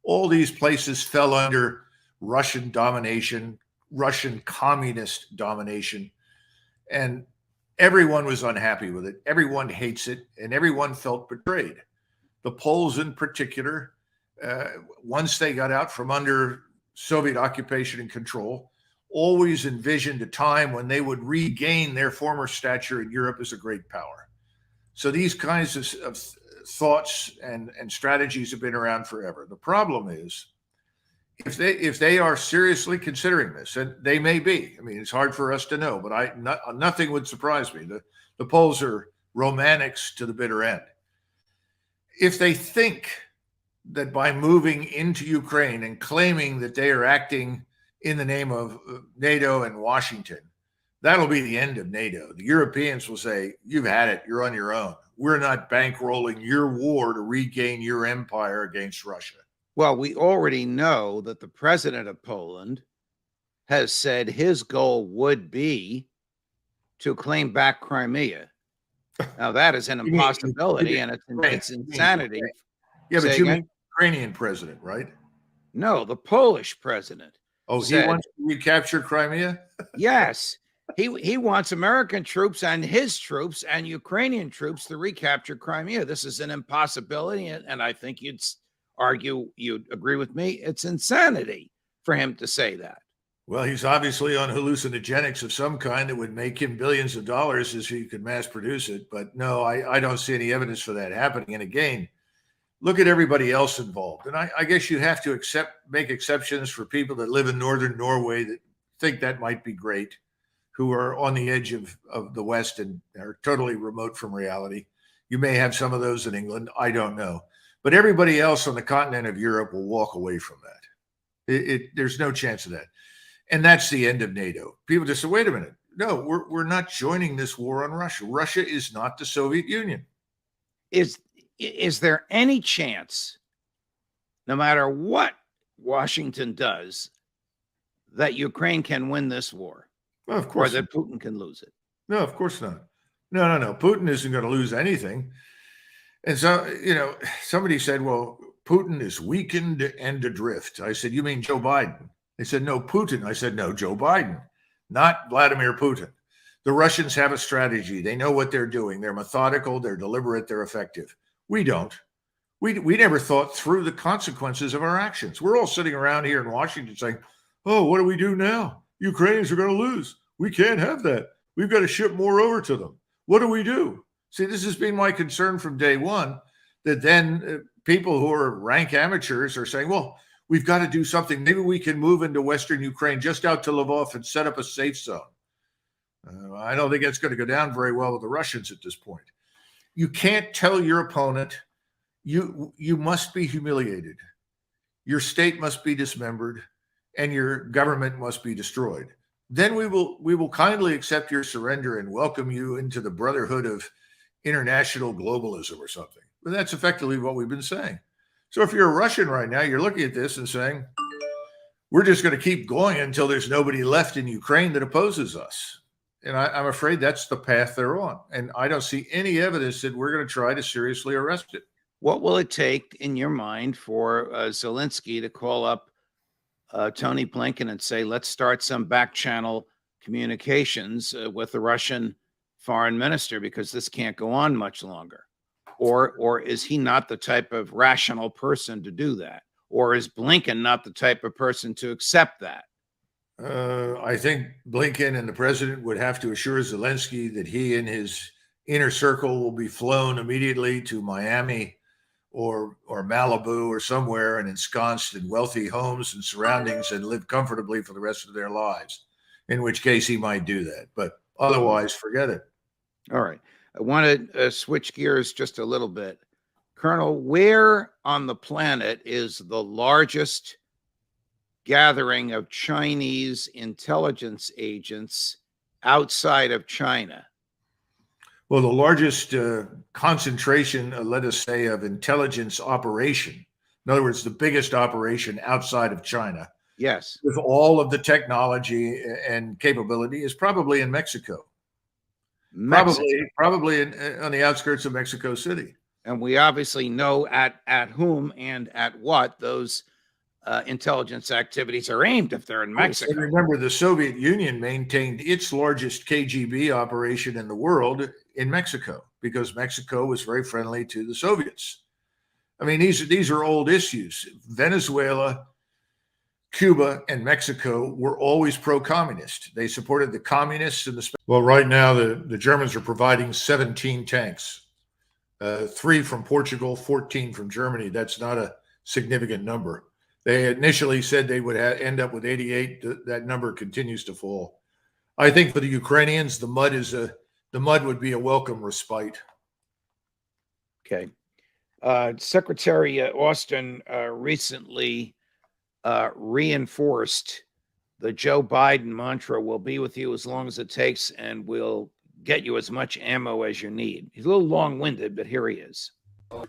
Speaker 2: all these places fell under Russian domination, Russian communist domination, and everyone was unhappy with it. Everyone hates it, and everyone felt betrayed. The Poles in particular, once they got out from under Soviet occupation and control, always envisioned a time when they would regain their former stature in Europe as a great power. So these kinds of thoughts and strategies have been around forever. The problem is, if they are seriously considering this, and they may be, I mean, it's hard for us to know, but nothing would surprise me. The Poles are romantics to the bitter end. If they think that by moving into Ukraine and claiming that they are acting in the name of NATO and Washington, that'll be the end of NATO. The Europeans will say, you've had it, you're on your own. We're not bankrolling your war to regain your empire against Russia.
Speaker 3: Well, we already know that the president of Poland has said his goal would be to claim back Crimea. Now, that is an impossibility, and it's insanity.
Speaker 2: Yeah, but you mean Ukrainian president, right?
Speaker 3: No, the Polish president.
Speaker 2: Oh, he wants to recapture Crimea?
Speaker 3: Yes. He wants American troops and his troops and Ukrainian troops to recapture Crimea. This is an impossibility, and I think you'd agree with me. It's insanity for him to say that.
Speaker 2: Well, he's obviously on hallucinogenics of some kind that would make him billions of dollars if he could mass produce it. But no, I don't see any evidence for that happening. And again, look at everybody else involved. And I guess you have to make exceptions for people that live in northern Norway that think that might be great, who are on the edge of the West and are totally remote from reality. You may have some of those in England. I don't know. But everybody else on the continent of Europe will walk away from that. There's no chance of that. And that's the end of NATO. People just say, wait a minute. No, we're not joining this war on Russia. Russia is not the Soviet Union.
Speaker 3: Is there any chance, no matter what Washington does, that Ukraine can win this war?
Speaker 2: Well, of course.
Speaker 3: Or that Putin can lose it?
Speaker 2: No, of course not. No. Putin isn't going to lose anything. And so, somebody said, well, Putin is weakened and adrift. I said, you mean Joe Biden? They said, no, Putin. I said, no, Joe Biden, not Vladimir Putin. The Russians have a strategy. They know what they're doing. They're methodical. They're deliberate. They're effective. We don't. We never thought through the consequences of our actions. We're all sitting around here in Washington saying, oh, what do we do now? Ukrainians are going to lose. We can't have that. We've got to ship more over to them. What do we do? See, this has been my concern from day one, that then people who are rank amateurs are saying, well, we've got to do something. Maybe we can move into Western Ukraine, just out to Lvov, and set up a safe zone. I don't think it's going to go down very well with the Russians at this point. You can't tell your opponent, you must be humiliated. Your state must be dismembered, and your government must be destroyed. Then we will kindly accept your surrender and welcome you into the brotherhood of international globalism or something. But that's effectively what we've been saying. So if you're a Russian right now, you're looking at this and saying, we're just going to keep going until there's nobody left in Ukraine that opposes us. And I'm afraid that's the path they're on. And I don't see any evidence that we're going to try to seriously arrest it.
Speaker 3: What will it take, in your mind, for Zelensky to call up Tony Blinken and say, let's start some back channel communications with the Russian foreign minister, because this can't go on much longer? Or is he not the type of rational person to do that? Or is Blinken not the type of person to accept that?
Speaker 2: I think Blinken and the president would have to assure Zelensky that he and his inner circle will be flown immediately to Miami or Malibu or somewhere, and ensconced in wealthy homes and surroundings, and live comfortably for the rest of their lives, in which case he might do that. But otherwise, forget it.
Speaker 3: All right. I want to switch gears just a little bit. Colonel, where on the planet is the largest gathering of Chinese intelligence agents outside of China?
Speaker 2: Well, the largest concentration, let us say, of intelligence operation, in other words, the biggest operation outside of China,
Speaker 3: yes,
Speaker 2: with all of the technology and capability, is probably in Mexico. Probably on the outskirts of Mexico City.
Speaker 3: And we obviously know at whom and at what those intelligence activities are aimed, if they're in Mexico.
Speaker 2: And remember, the Soviet Union maintained its largest KGB operation in the world in Mexico, because Mexico was very friendly to the Soviets. I mean, these are old issues. Venezuela, Cuba, and Mexico were always pro-communist. They supported the communists and the... Well, right now, the Germans are providing 17 tanks, 3 from Portugal, 14 from Germany. That's not a significant number. They initially said they would end up with 88. That number continues to fall. I think for the Ukrainians, the mud would be a welcome respite.
Speaker 3: Okay. Secretary Austin recently reinforced the Joe Biden mantra, "We'll be with you as long as it takes, and we'll get you as much ammo as you need." He's a little long-winded, but here he is.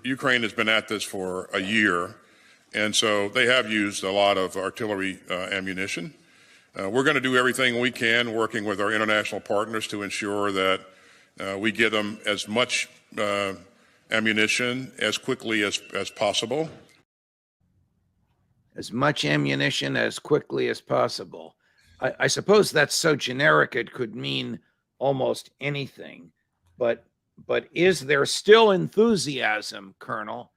Speaker 4: Ukraine has been at this for a year, and so they have used a lot of artillery ammunition. We're going to do everything we can, working with our international partners, to ensure that we give them as much ammunition as quickly as possible.
Speaker 3: as much ammunition as quickly as possible. I suppose that's so generic it could mean almost anything. But is there still enthusiasm, Colonel,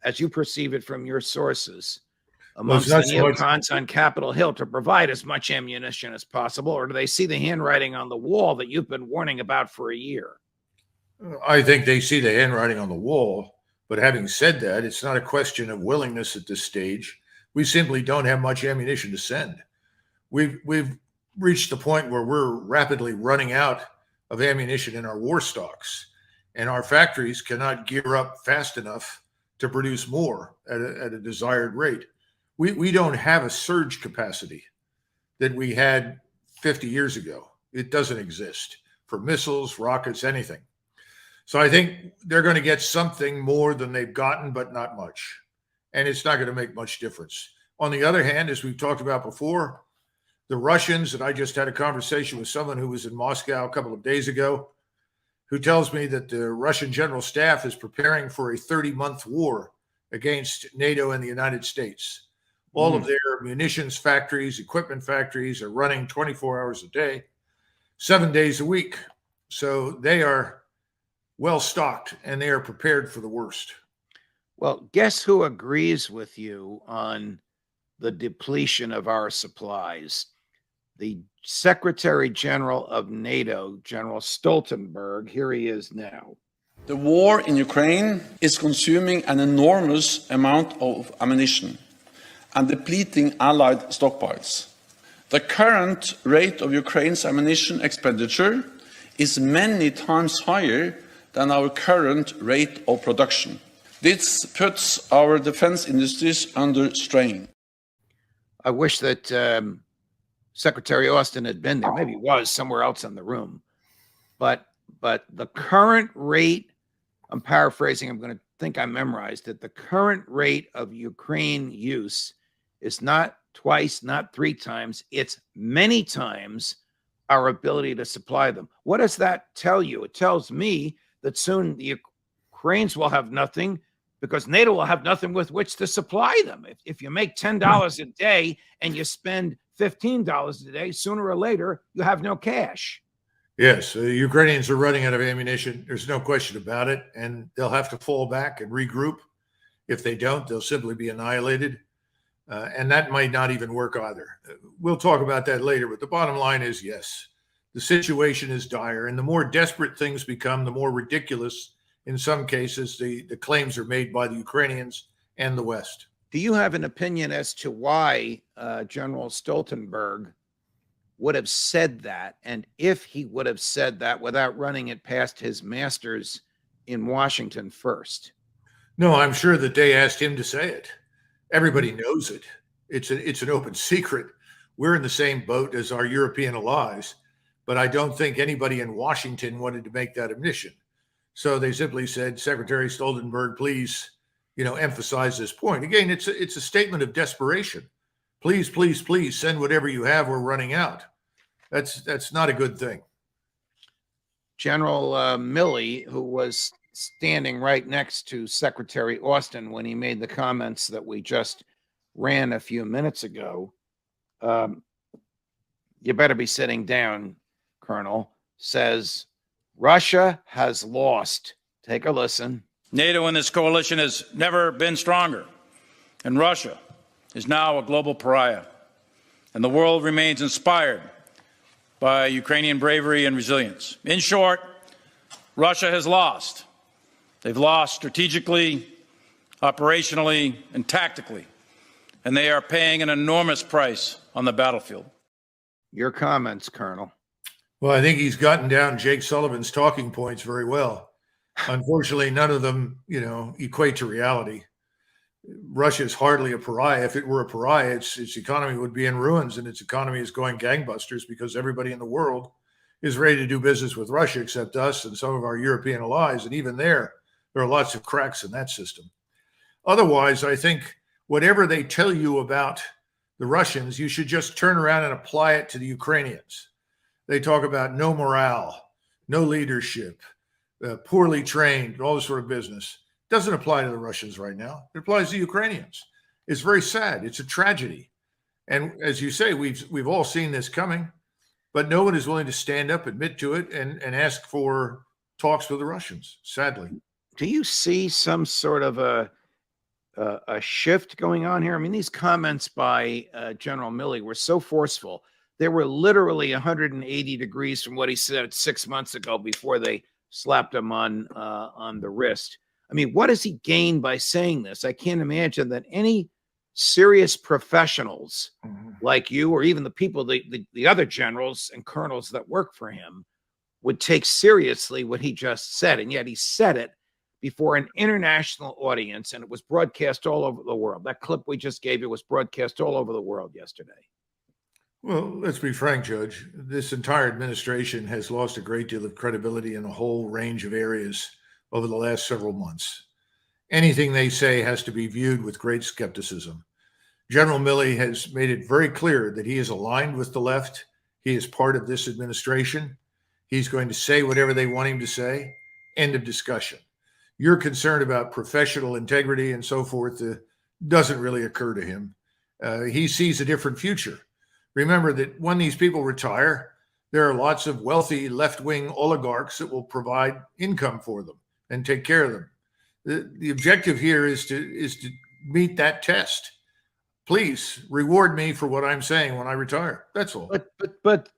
Speaker 3: as you perceive it from your sources, amongst the neocons on Capitol Hill to provide as much ammunition as possible, or do they see the handwriting on the wall that you've been warning about for a year?
Speaker 2: I think they see the handwriting on the wall. But having said that, it's not a question of willingness at this stage. We simply don't have much ammunition to send. We've reached the point where we're rapidly running out of ammunition in our war stocks, and our factories cannot gear up fast enough to produce more at a desired rate. We don't have a surge capacity that we had 50 years ago. It doesn't exist for missiles, rockets, anything. So I think they're going to get something more than they've gotten, but not much. And it's not going to make much difference. On the other hand, as we've talked about before, the Russians, and I just had a conversation with someone who was in Moscow a couple of days ago, who tells me that the Russian General Staff is preparing for a 30-month war against NATO and the United States. All of their munitions factories, equipment factories are running 24 hours a day, 7 days a week. So they are well stocked and they are prepared for the worst.
Speaker 3: Well, guess who agrees with you on the depletion of our supplies? The Secretary General of NATO, General Stoltenberg. Here he is now.
Speaker 5: The war in Ukraine is consuming an enormous amount of ammunition and depleting Allied stockpiles. The current rate of Ukraine's ammunition expenditure is many times higher than our current rate of production. This puts our defense industries under strain.
Speaker 3: I wish that Secretary Austin had been there. Maybe he was somewhere else in the room. But the current rate, I'm paraphrasing, I'm going to think I memorized it. The current rate of Ukraine use is not twice, not three times. It's many times our ability to supply them. What does that tell you? It tells me that soon the Ukrainians will have nothing because NATO will have nothing with which to supply them. If you make $10 a day and you spend $15 a day, sooner or later, you have no cash.
Speaker 2: Yes, the Ukrainians are running out of ammunition. There's no question about it. And they'll have to fall back and regroup. If they don't, they'll simply be annihilated. And that might not even work either. We'll talk about that later. But the bottom line is, yes, the situation is dire. And the more desperate things become, the more ridiculous, in some cases, the claims are made by the Ukrainians and the West.
Speaker 3: Do you have an opinion as to why General Stoltenberg would have said that, and if he would have said that without running it past his masters in Washington first?
Speaker 2: No, I'm sure that they asked him to say it. Everybody knows it. It's an open secret. We're in the same boat as our European allies, but I don't think anybody in Washington wanted to make that admission. So they simply said, Secretary Stoltenberg, please, emphasize this point. Again, it's a statement of desperation. Please, please, please send whatever you have. We're running out. That's not a good thing.
Speaker 3: General Milley, who was standing right next to Secretary Austin when he made the comments that we just ran a few minutes ago, you better be sitting down, Colonel, says Russia has lost. Take a listen.
Speaker 6: NATO and this coalition has never been stronger, and Russia is now a global pariah, and the world remains inspired by Ukrainian bravery and resilience. In short, Russia has lost. They've lost strategically, operationally, and tactically, and they are paying an enormous price on the battlefield.
Speaker 3: Your comments, Colonel.
Speaker 2: Well, I think he's gotten down Jake Sullivan's talking points very well. Unfortunately, none of them, equate to reality. Russia is hardly a pariah. If it were a pariah, its economy would be in ruins, and its economy is going gangbusters because everybody in the world is ready to do business with Russia except us and some of our European allies. And even there are lots of cracks in that system. Otherwise, I think whatever they tell you about the Russians, you should just turn around and apply it to the Ukrainians. They talk about no morale, no leadership, poorly trained, all this sort of business. Doesn't apply to the Russians right now. It applies to Ukrainians. is very sad. It's a tragedy. And as you say, we've all seen this coming, but no one is willing to stand up, admit to it, and ask for talks with the Russians, sadly.
Speaker 3: Do you see some sort of a shift going on here? I mean, these comments by General Milley were so forceful. They were literally 180 degrees from what he said 6 months ago before they slapped him on the wrist. I mean, what does he gain by saying this? I can't imagine that any serious professionals like you, or even the people, the other generals and colonels that work for him, would take seriously what he just said. And yet he said it before an international audience, and it was broadcast all over the world. That clip we just gave you was broadcast all over the world yesterday.
Speaker 2: Well, let's be frank, Judge. This entire administration has lost a great deal of credibility in a whole range of areas over the last several months. Anything they say has to be viewed with great skepticism. General Milley has made it very clear that he is aligned with the left. He is part of this administration. He's going to say whatever they want him to say. End of discussion. Your concern about professional integrity and so forth doesn't really occur to him. He sees a different future. Remember that when these people retire, there are lots of wealthy left-wing oligarchs that will provide income for them and take care of them. The objective here is to meet that test. Please reward me for what I'm saying when I retire. That's all.
Speaker 3: But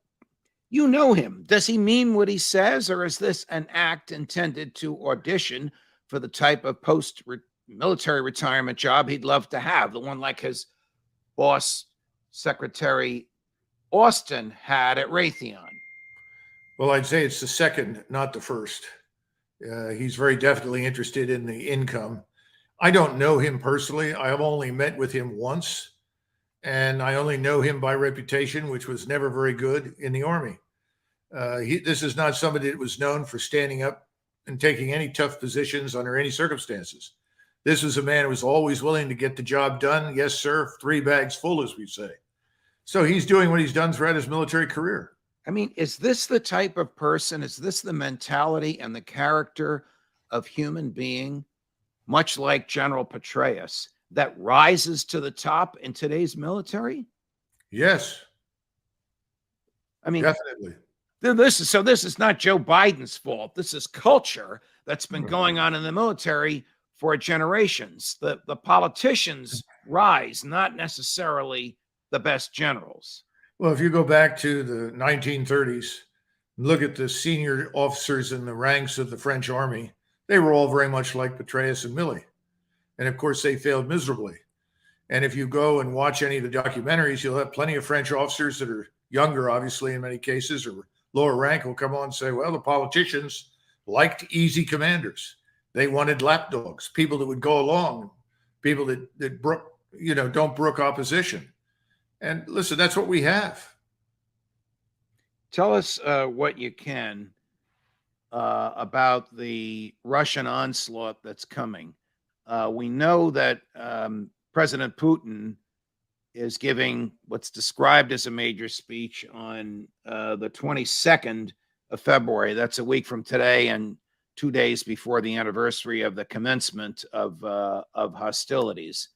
Speaker 3: you know him. Does he mean what he says, or is this an act intended to audition for the type of post-military retirement job he'd love to have, the one like his boss, Secretary Austin, had at Raytheon?
Speaker 2: Well, I'd say it's the second, not the first. He's very definitely interested in the income. I don't know him personally. I have only met with him once, and I only know him by reputation, which was never very good in the Army. This is not somebody that was known for standing up and taking any tough positions under any circumstances. This was a man who was always willing to get the job done. Yes, sir. 3 bags full, as we say. So he's doing what he's done throughout his military career.
Speaker 3: I mean, is this the type of person, is this the mentality and the character of human being, much like General Petraeus, that rises to the top in today's military?
Speaker 2: Yes.
Speaker 3: I mean,
Speaker 2: definitely.
Speaker 3: This is not Joe Biden's fault. This is culture that's been going on in the military for generations. The politicians rise, not necessarily the best generals.
Speaker 2: Well, if you go back to the 1930s, look at the senior officers in the ranks of the French army, they were all very much like Petraeus and Milley. And of course, they failed miserably. And if you go and watch any of the documentaries, you'll have plenty of French officers that are younger, obviously, in many cases, or lower rank, will come on and say, well, the politicians liked easy commanders. They wanted lapdogs, people that would go along, people that don't brook opposition. And listen, that's what we have.
Speaker 3: Tell us what you can about the Russian onslaught that's coming. We know that President Putin is giving what's described as a major speech on the 22nd of February. That's a week from today and 2 days before the anniversary of the commencement of hostilities.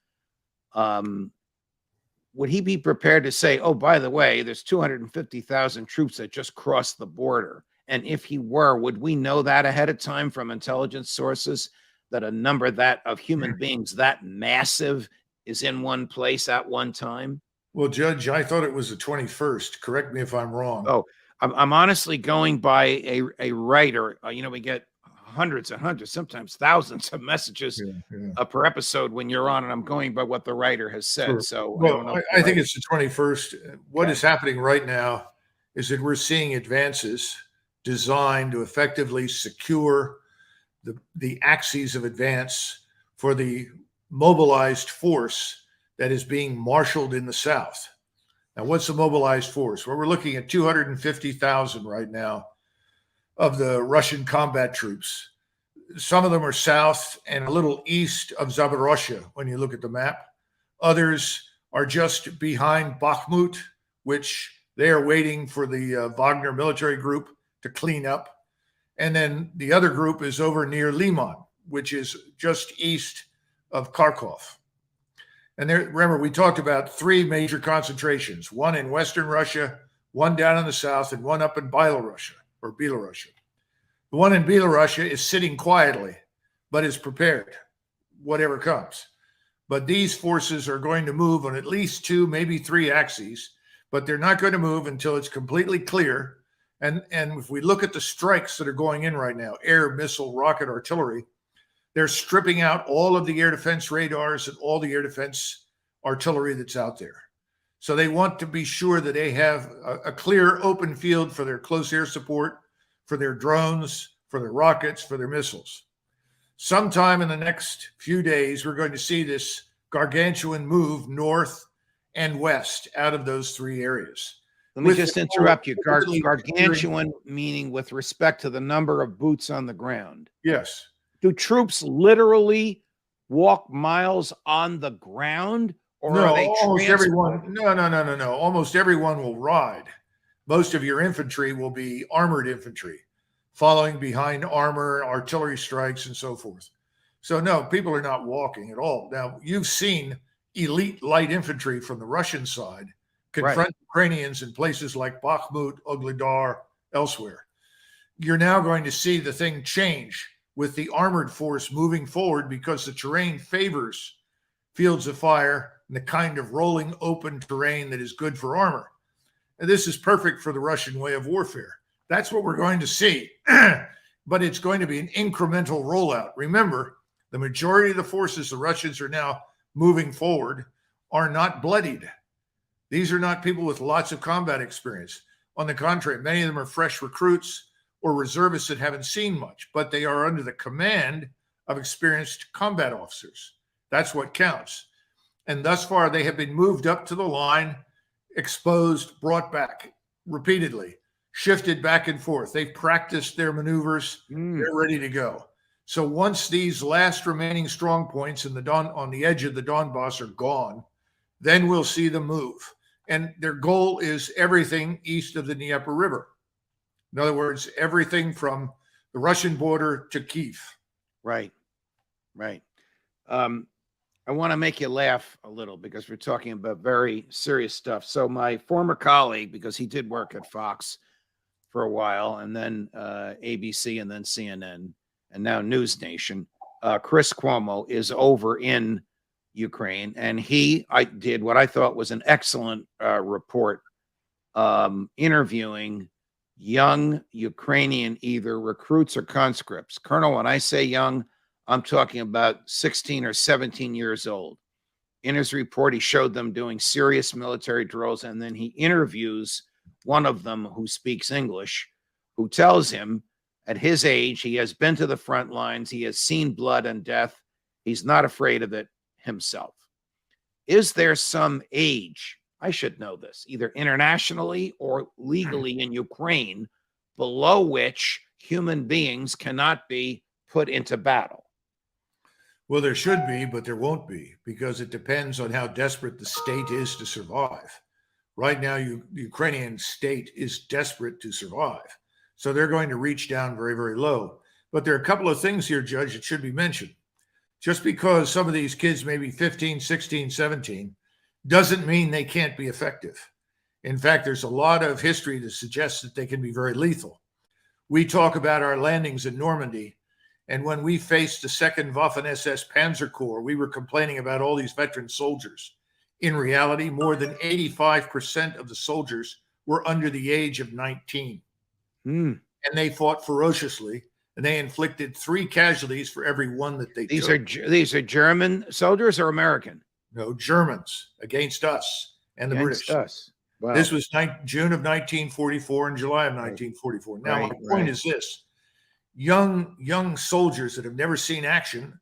Speaker 3: Would he be prepared to say, oh, by the way, there's 250,000 troops that just crossed the border? And if he were, would we know that ahead of time from intelligence sources, that a number that of human beings that massive is in one place at one time?
Speaker 2: Well, Judge, I thought it was the 21st. Correct me if I'm wrong.
Speaker 3: Oh, I'm honestly going by a writer. We get hundreds and hundreds, sometimes thousands of messages per episode when you're on, and I'm going by what the writer has said.
Speaker 2: Sure.
Speaker 3: So
Speaker 2: well, I think it's the 21st. What is happening right now is that we're seeing advances designed to effectively secure the axes of advance for the mobilized force that is being marshaled in the South. Now, what's the mobilized force? Well, we're looking at 250,000 right now of the Russian combat troops. Some of them are south and a little east of Zaporozhye when you look at the map. Others are just behind Bakhmut, which they are waiting for the Wagner military group to clean up. And then the other group is over near Liman, which is just east of Kharkov. And there, remember, we talked about 3 major concentrations, one in Western Russia, one down in the south, and one up in Belarus. The one in Belarus is sitting quietly, but is prepared, whatever comes. But these forces are going to move on at least 2, maybe 3 axes, but they're not going to move until it's completely clear. And if we look at the strikes that are going in right now, air, missile, rocket, artillery, they're stripping out all of the air defense radars and all the air defense artillery that's out there. So they want to be sure that they have a clear open field for their close air support, for their drones, for their rockets, for their missiles. Sometime in the next few days, we're going to see this gargantuan move north and west out of those 3 areas.
Speaker 3: Let me just interrupt you. Gargantuan meaning with respect to the number of boots on the ground.
Speaker 2: Yes.
Speaker 3: Do troops literally walk miles on the ground, or
Speaker 2: No,
Speaker 3: are they
Speaker 2: almost everyone. No. Almost everyone will ride. Most of your infantry will be armored infantry, following behind armor, artillery strikes, and so forth. So no, people are not walking at all. Now, you've seen elite light infantry from the Russian side confront Ukrainians in places like Bakhmut, Ugledar, elsewhere. You're now going to see the thing change with the armored force moving forward because the terrain favors fields of fire and the kind of rolling open terrain that is good for armor. And this is perfect for the Russian way of warfare. That's what we're going to see. But it's going to be an incremental rollout. Remember, the majority of the forces the Russians are now moving forward are not bloodied. These are not people with lots of combat experience. On the contrary, many of them are fresh recruits or reservists that haven't seen much, but they are under the command of experienced combat officers. That's what counts. And thus far, they have been moved up to the line, exposed, brought back repeatedly, shifted back and forth. They've practiced their maneuvers. They're ready to go. So once these last remaining strong points in on the edge of the Donbass are gone, then we'll see them move. And their goal is everything east of the Dnieper River. In other words, everything from the Russian border to Kyiv.
Speaker 3: Right. I want to make you laugh a little because we're talking about very serious stuff. So my former colleague, because he did work at Fox for a while, and then ABC, and then CNN, and now News Nation, Chris Cuomo is over in Ukraine, and I did what I thought was an excellent report, interviewing young Ukrainian either recruits or conscripts. Colonel, when I say young, I'm talking about 16 or 17 years old. In his report, he showed them doing serious military drills, and then he interviews one of them who speaks English, who tells him at his age, he has been to the front lines, he has seen blood and death, he's not afraid of it himself. Is there some age, I should know this, either internationally or legally in Ukraine, below which human beings cannot be put into battle?
Speaker 2: Well, there should be, but there won't be, because it depends on how desperate the state is to survive. Right now, the Ukrainian state is desperate to survive. So they're going to reach down very, very low. But there are a couple of things here, Judge, that should be mentioned. Just because some of these kids may be 15, 16, 17, doesn't mean they can't be effective. In fact, there's a lot of history that suggests that they can be very lethal. We talk about our landings in Normandy, and when we faced the 2nd Waffen-SS Panzer Corps, we were complaining about all these veteran soldiers. In reality, more than 85% of the soldiers were under the age of 19. And they fought ferociously, and they inflicted 3 casualties for every one that they took.
Speaker 3: These are German soldiers or American?
Speaker 2: No, Germans against us and the British.
Speaker 3: Us. Wow.
Speaker 2: This was June of 1944 and July of 1944. Now, my point is this. Young soldiers that have never seen action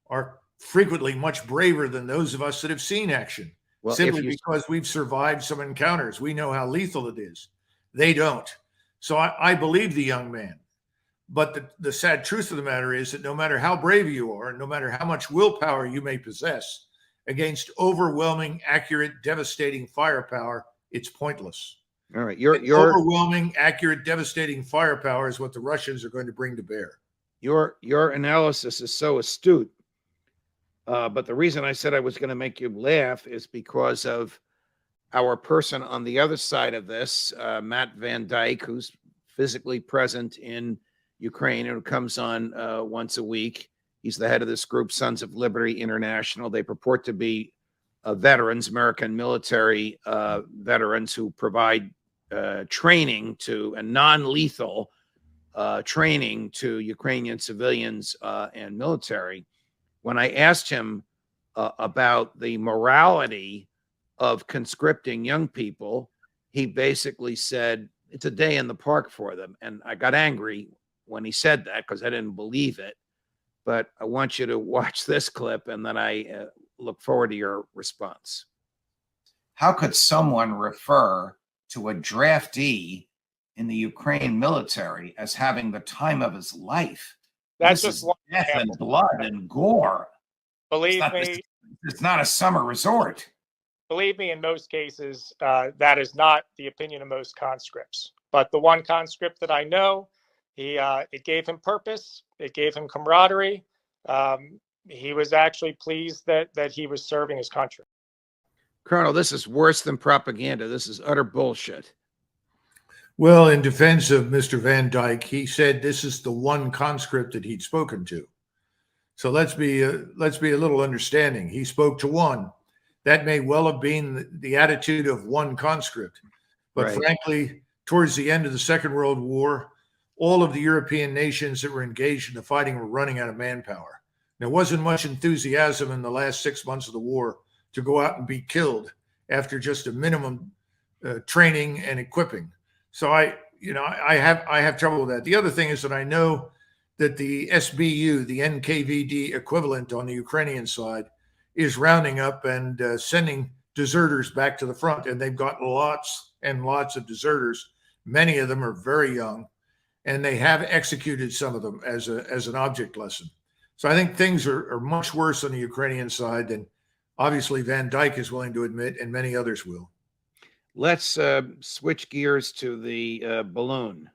Speaker 2: are frequently much braver than those of us that have seen action, simply because we've survived some encounters. We know how lethal it is. They don't. So I believe the young man. But the sad truth of the matter is that no matter how brave you are, and no matter how much willpower you may possess, against overwhelming, accurate, devastating firepower, it's pointless.
Speaker 3: All right,
Speaker 2: your overwhelming, accurate, devastating firepower is what the Russians are going to bring to bear.
Speaker 3: Your analysis is so astute. But the reason I said I was going to make you laugh is because of our person on the other side of this, Matt Van Dyke, who's physically present in Ukraine and who comes on once a week. He's the head of this group, Sons of Liberty International. They purport to be veterans, American military veterans who provide training to and non-lethal training to Ukrainian civilians and military. When I asked him about the morality of conscripting young people, he basically said it's a day in the park for them. And I got angry when he said that because I didn't believe it. But I want you to watch this clip, and then I look forward to your response.
Speaker 1: How could someone refer to a draftee in the Ukraine military as having the time of his life?
Speaker 7: That's
Speaker 1: This
Speaker 7: just
Speaker 1: is
Speaker 7: one
Speaker 1: death and
Speaker 7: example.
Speaker 1: blood and gore.
Speaker 7: Believe
Speaker 1: It's not,
Speaker 7: me,
Speaker 1: it's not a summer resort.
Speaker 7: believe me, in most cases, that is not the opinion of most conscripts. But the one conscript that I know, it gave him purpose. It gave him camaraderie. He was actually pleased that he was serving his country.
Speaker 3: Colonel, this is worse than propaganda. This is utter bullshit.
Speaker 2: Well, in defense of Mr. Van Dyke, he said this is the one conscript that he'd spoken to. So let's be a little understanding. He spoke to one. That may well have been the attitude of one conscript. But
Speaker 3: Right.
Speaker 2: frankly, towards the end of the Second World War, all of the European nations that were engaged in the fighting were running out of manpower. There wasn't much enthusiasm in the last 6 months of the war to go out and be killed after just a minimum training and equipping. So I have trouble with that. The other thing is that I know that the SBU, the NKVD equivalent on the Ukrainian side, is rounding up and sending deserters back to the front. And they've got lots and lots of deserters. Many of them are very young, and they have executed some of them as an object lesson. So I think things are much worse on the Ukrainian side than obviously Van Dyke is willing to admit, and many others will.
Speaker 3: Let's switch gears to the balloon.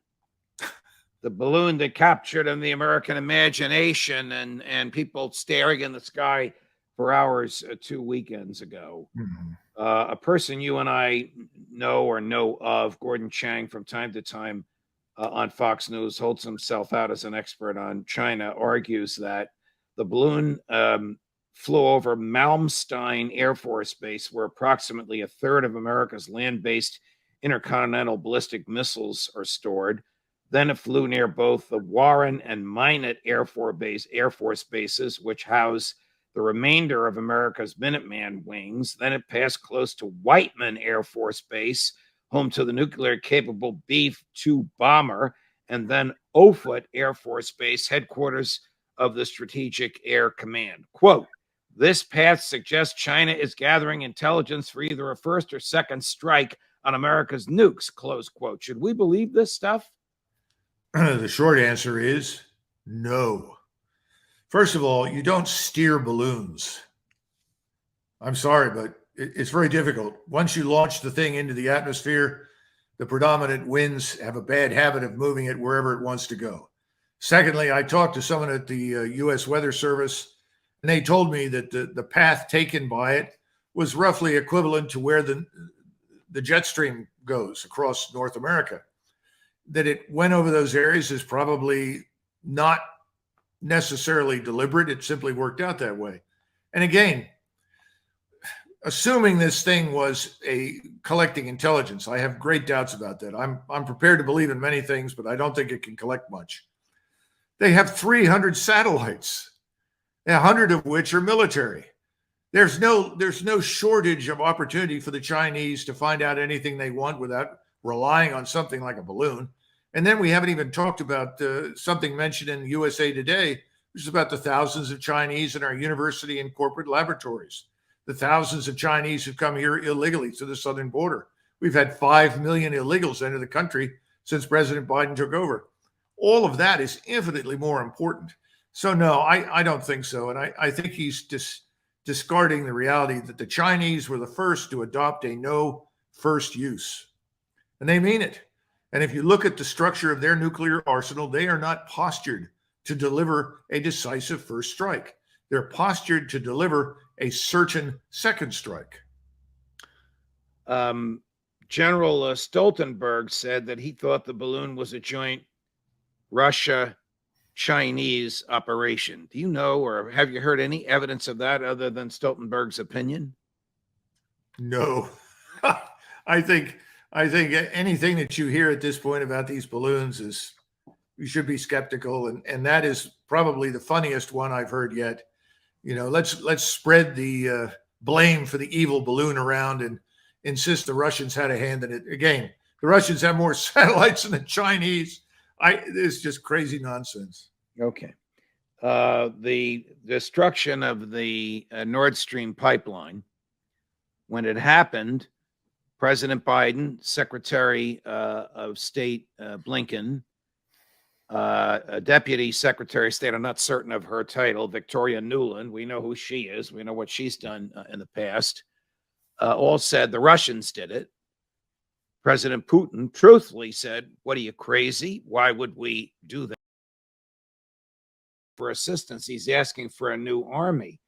Speaker 3: The balloon that captured in the American imagination and people staring in the sky for hours 2 weekends ago.
Speaker 2: Mm-hmm.
Speaker 3: A person you and I know of, Gordon Chang, from time to time on Fox News, holds himself out as an expert on China, argues that the balloon flew over Malmstein Air Force Base, where approximately a third of America's land-based intercontinental ballistic missiles are stored. Then it flew near both the Warren and Minot Air Force bases, which house the remainder of America's Minuteman wings. Then it passed close to Whiteman Air Force Base, home to the nuclear-capable B-2 bomber, and then Offutt Air Force Base, headquarters of the Strategic Air Command. Quote, "This path suggests China is gathering intelligence for either a first or second strike on America's nukes," close quote. Should we believe this stuff?
Speaker 2: The short answer is no. First of all, you don't steer balloons. I'm sorry, but it's very difficult. Once you launch the thing into the atmosphere, the predominant winds have a bad habit of moving it wherever it wants to go. Secondly, I talked to someone at the U.S. Weather Service, and they told me that the path taken by it was roughly equivalent to where the jet stream goes across North America. That it went over those areas is probably not necessarily deliberate. It simply worked out that way. And again, assuming this thing was collecting intelligence, I have great doubts about that. I'm prepared to believe in many things, but I don't think it can collect much. They have 300 satellites, 100 of which are military. There's no shortage of opportunity for the Chinese to find out anything they want without relying on something like a balloon. And then we haven't even talked about something mentioned in USA Today, which is about the thousands of Chinese in our university and corporate laboratories, the thousands of Chinese who come here illegally to the southern border. We've had 5 million illegals enter the country since President Biden took over. All of that is infinitely more important. So no, I don't think so. And I think he's discarding the reality that the Chinese were the first to adopt a no first use. And they mean it. And if you look at the structure of their nuclear arsenal, they are not postured to deliver a decisive first strike. They're postured to deliver a certain second strike.
Speaker 3: General Stoltenberg said that he thought the balloon was a joint Russia-Chinese operation. Do you know, or have you heard any evidence of that other than Stoltenberg's opinion?
Speaker 2: No, I think anything that you hear at this point about these balloons is, you should be skeptical, and that is probably the funniest one I've heard yet. You know, let's spread the blame for the evil balloon around and insist the Russians had a hand in it. Again, the Russians have more satellites than the Chinese. It's just crazy nonsense.
Speaker 3: Okay. The destruction of the Nord Stream pipeline, when it happened, President Biden, Secretary of State Blinken, Deputy Secretary of State, I'm not certain of her title, Victoria Nuland, we know who she is, we know what she's done in the past, all said the Russians did it. President Putin truthfully said, what are you, crazy? Why would we do that? For assistance, he's asking for a new army,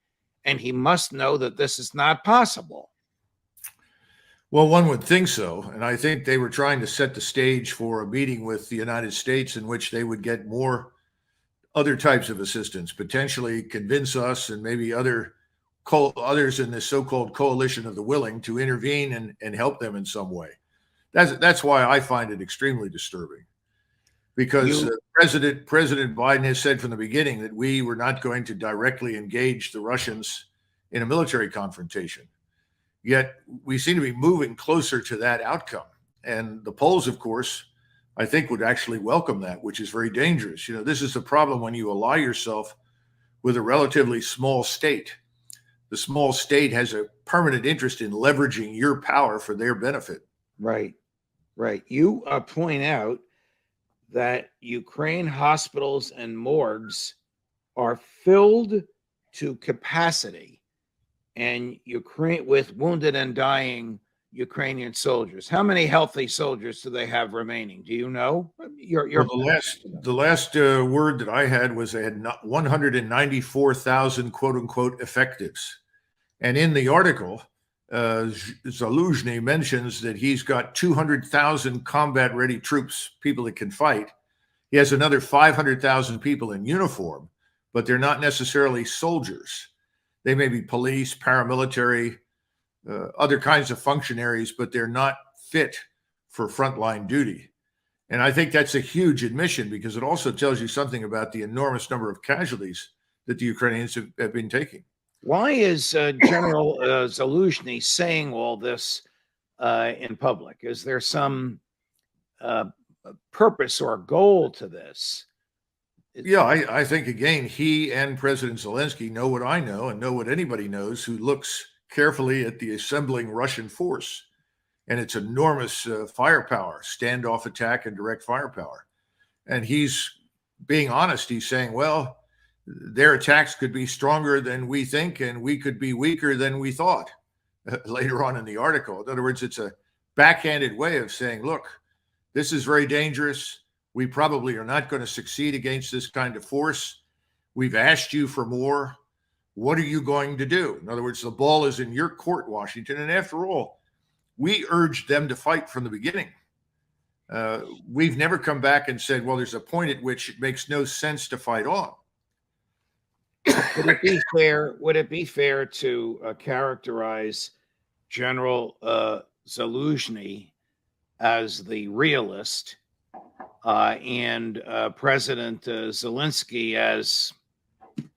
Speaker 3: and he must know that this is not possible.
Speaker 2: Well, one would think so. And I think they were trying to set the stage for a meeting with the United States in which they would get more other types of assistance, potentially convince us and maybe others in this so-called coalition of the willing to intervene and help them in some way. That's why I find it extremely disturbing, because President Biden has said from the beginning that we were not going to directly engage the Russians in a military confrontation. Yet we seem to be moving closer to that outcome. And the polls, of course, I think would actually welcome that, which is very dangerous. You know, this is the problem when you ally yourself with a relatively small state. The small state has a permanent interest in leveraging your power for their benefit.
Speaker 3: Right, right. You point out that Ukraine hospitals and morgues are filled to capacity, and Ukraine with wounded and dying Ukrainian soldiers. How many healthy soldiers do they have remaining? Do you know?
Speaker 2: Well, the last word that I had was they had 194,000 quote unquote effectives. And in the article, Zaluzhny mentions that he's got 200,000 combat ready troops, people that can fight. He has another 500,000 people in uniform, but they're not necessarily soldiers. They may be police, paramilitary, other kinds of functionaries, but they're not fit for frontline duty. And I think that's a huge admission, because it also tells you something about the enormous number of casualties that the Ukrainians have been taking.
Speaker 3: Why is General Zaluzhny saying all this in public? Is there some purpose or goal to this?
Speaker 2: Yeah, I think, again, he and President Zelensky know what I know and know what anybody knows who looks carefully at the assembling Russian force and its enormous firepower, standoff attack and direct firepower. And he's being honest. He's saying, well, their attacks could be stronger than we think, and we could be weaker than we thought, later on in the article. In other words, it's a backhanded way of saying, look, this is very dangerous. We probably are not going to succeed against this kind of force. We've asked you for more. What are you going to do? In other words, the ball is in your court, Washington. And after all, we urged them to fight from the beginning. We've never come back and said, well, there's a point at which it makes no sense to fight on.
Speaker 3: Would it be fair to characterize General Zaluzhny as the realist and President Zelensky as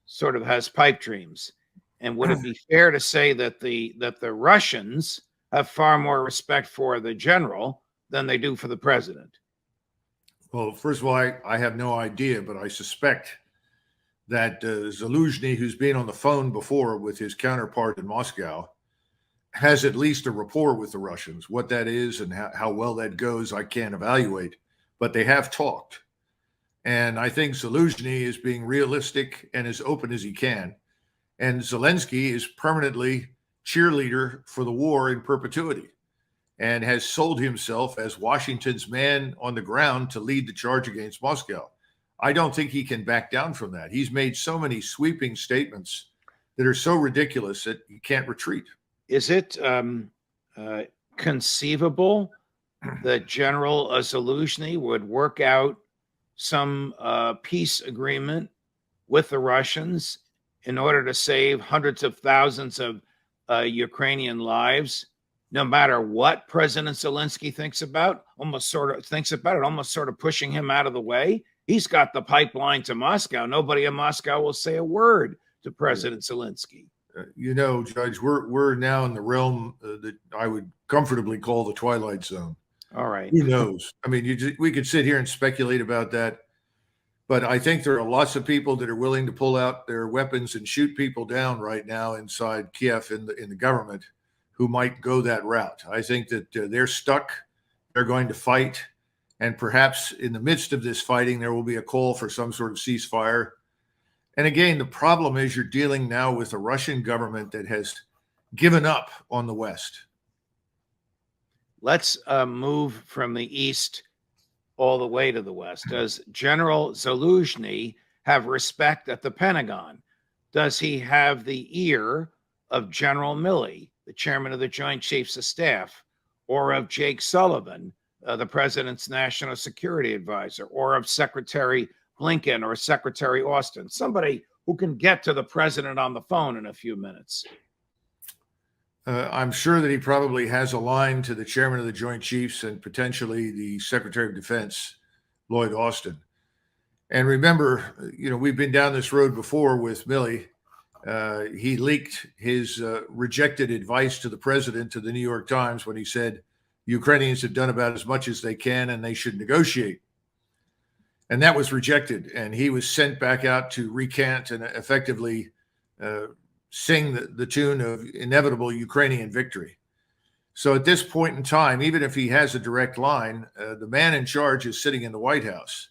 Speaker 3: sort of has pipe dreams? And would it be fair to say that the Russians have far more respect for the general than they do for the president?
Speaker 2: Well, first of all, I have no idea, but I suspect that Zaluzhny, who's been on the phone before with his counterpart in Moscow, has at least a rapport with the Russians. What that is and how well that goes, I can't evaluate, but they have talked. And I think Zaluzhny is being realistic and as open as he can. And Zelensky is permanently cheerleader for the war in perpetuity and has sold himself as Washington's man on the ground to lead the charge against Moscow. I don't think he can back down from that. He's made so many sweeping statements that are so ridiculous that you can't retreat.
Speaker 3: Is it conceivable that General Zaluzhny would work out some peace agreement with the Russians in order to save hundreds of thousands of Ukrainian lives, no matter what President Zelensky thinks about, almost sort of pushing him out of the way? He's got the pipeline to Moscow. Nobody in Moscow will say a word to President Zelensky.
Speaker 2: Judge, we're now in the realm that I would comfortably call the Twilight Zone.
Speaker 3: All right.
Speaker 2: Who knows? I mean, we could sit here and speculate about that, but I think there are lots of people that are willing to pull out their weapons and shoot people down right now inside Kiev in the government who might go that route. I think that they're stuck. They're going to fight. And perhaps in the midst of this fighting, there will be a call for some sort of ceasefire. And again, the problem is you're dealing now with a Russian government that has given up on the West.
Speaker 3: Let's move from the East all the way to the West. Does General Zaluzhny have respect at the Pentagon? Does he have the ear of General Milley, the chairman of the Joint Chiefs of Staff, or of Jake Sullivan, the president's national security advisor, or of Secretary Blinken or Secretary Austin, somebody who can get to the president on the phone in a few minutes?
Speaker 2: I'm sure that he probably has a line to the chairman of the Joint Chiefs and potentially the Secretary of Defense, Lloyd Austin. And remember, we've been down this road before with Milley. He leaked his rejected advice to the president to the New York Times when he said Ukrainians have done about as much as they can and they should negotiate. And that was rejected. And he was sent back out to recant and effectively sing the tune of inevitable Ukrainian victory. So at this point in time, even if he has a direct line, the man in charge is sitting in the White House.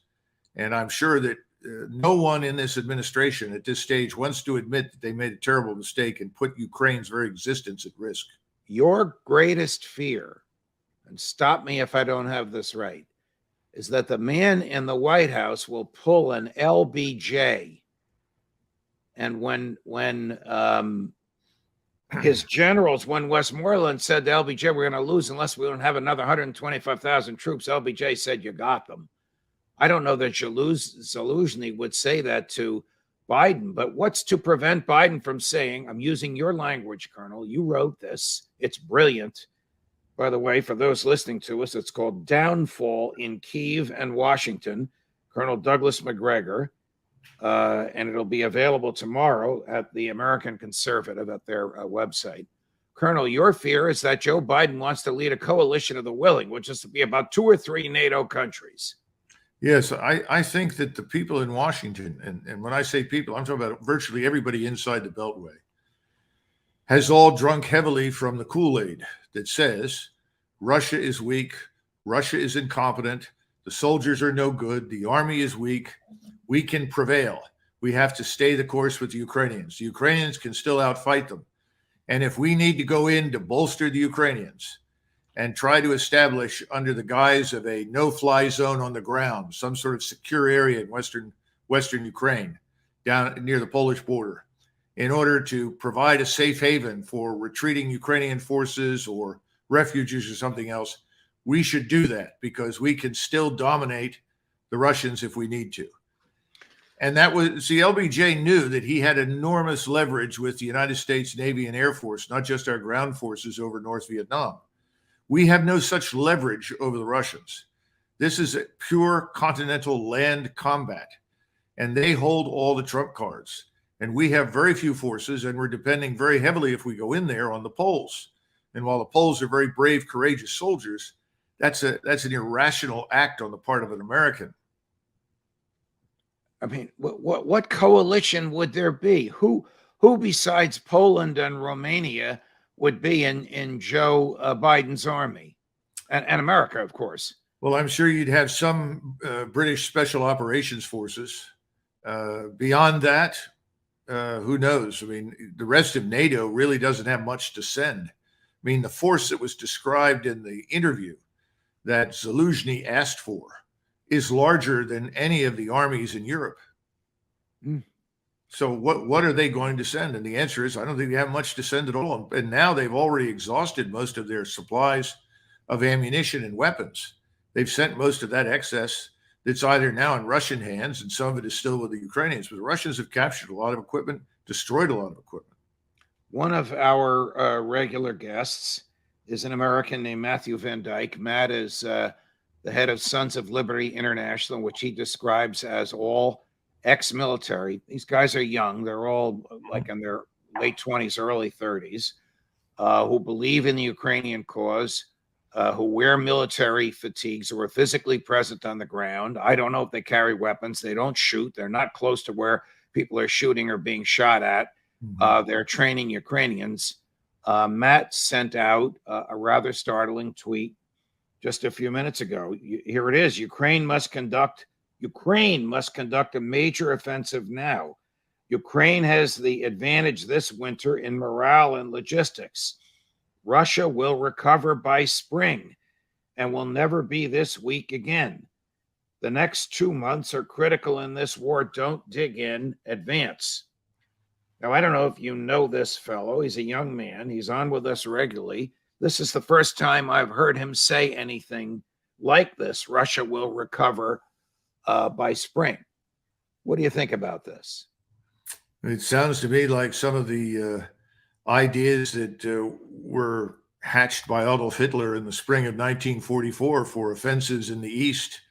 Speaker 2: And I'm sure that no one in this administration at this stage wants to admit that they made a terrible mistake and put Ukraine's very existence at risk.
Speaker 3: Your greatest fear, and stop me if I don't have this right, is that the man in the White House will pull an LBJ. And when his generals, when Westmoreland said to LBJ, we're going to lose unless we don't have another 125,000 troops, LBJ said, you got them. I don't know that Zaluzhny would say that to Biden, but what's to prevent Biden from saying, I'm using your language, Colonel, you wrote this, it's brilliant. By the way, for those listening to us, it's called Downfall in Kyiv and Washington, Colonel Douglas Macgregor. And it'll be available tomorrow at the American Conservative at their website. Colonel, your fear is that Joe Biden wants to lead a coalition of the willing, which is to be about 2 or 3 NATO countries.
Speaker 2: Yes, I think that the people in Washington, and when I say people, I'm talking about virtually everybody inside the Beltway, has all drunk heavily from the Kool-Aid that says Russia is weak, Russia is incompetent, the soldiers are no good, the army is weak, we can prevail. We have to stay the course with the Ukrainians. The Ukrainians can still outfight them. And if we need to go in to bolster the Ukrainians and try to establish under the guise of a no-fly zone on the ground, some sort of secure area in western Ukraine, down near the Polish border, in order to provide a safe haven for retreating Ukrainian forces or refugees or something else, we should do that because we can still dominate the Russians if we need to. And that was, see, LBJ knew that he had enormous leverage with the United States Navy and Air Force, not just our ground forces over North Vietnam. We have no such leverage over the Russians. This is a pure continental land combat, and they hold all the trump cards. And we have very few forces, and we're depending very heavily, if we go in there, on the Poles. And while the Poles are very brave, courageous soldiers, that's an irrational act on the part of an American.
Speaker 3: I mean, what coalition would there be? Who besides Poland and Romania would be in Joe Biden's army and America, of course?
Speaker 2: Well, I'm sure you'd have some British Special Operations Forces. Beyond that, who knows? I mean, the rest of NATO really doesn't have much to send. I mean, the force that was described in the interview that Zaluzhny asked for is larger than any of the armies in Europe. So what are they going to send? And the answer is, I don't think they have much to send at all. And now they've already exhausted most of their supplies of ammunition and weapons. They've sent most of that excess that's either now in Russian hands, and some of it is still with the Ukrainians. But the Russians have captured a lot of equipment, destroyed a lot of equipment.
Speaker 3: One of our regular guests is an American named Matthew Van Dyke. Matt is the head of Sons of Liberty International, which he describes as all ex-military. These guys are young. They're all like in their late 20s, early 30s, who believe in the Ukrainian cause, who wear military fatigues, who are physically present on the ground. I don't know if they carry weapons. They don't shoot. They're not close to where people are shooting or being shot at. They're training Ukrainians. Matt sent out a rather startling tweet just a few minutes ago. Here it is. Ukraine must conduct a major offensive now. Ukraine has the advantage this winter in morale and logistics. Russia will recover by spring and will never be this weak again. The next 2 months are critical in this war. Don't dig in, advance. Now, I don't know if you know this fellow. He's a young man. He's on with us regularly. This is the first time I've heard him say anything like this. Russia will recover by spring. What do you think about this?
Speaker 2: It sounds to me like some of the ideas that were hatched by Adolf Hitler in the spring of 1944 for offensives in the East,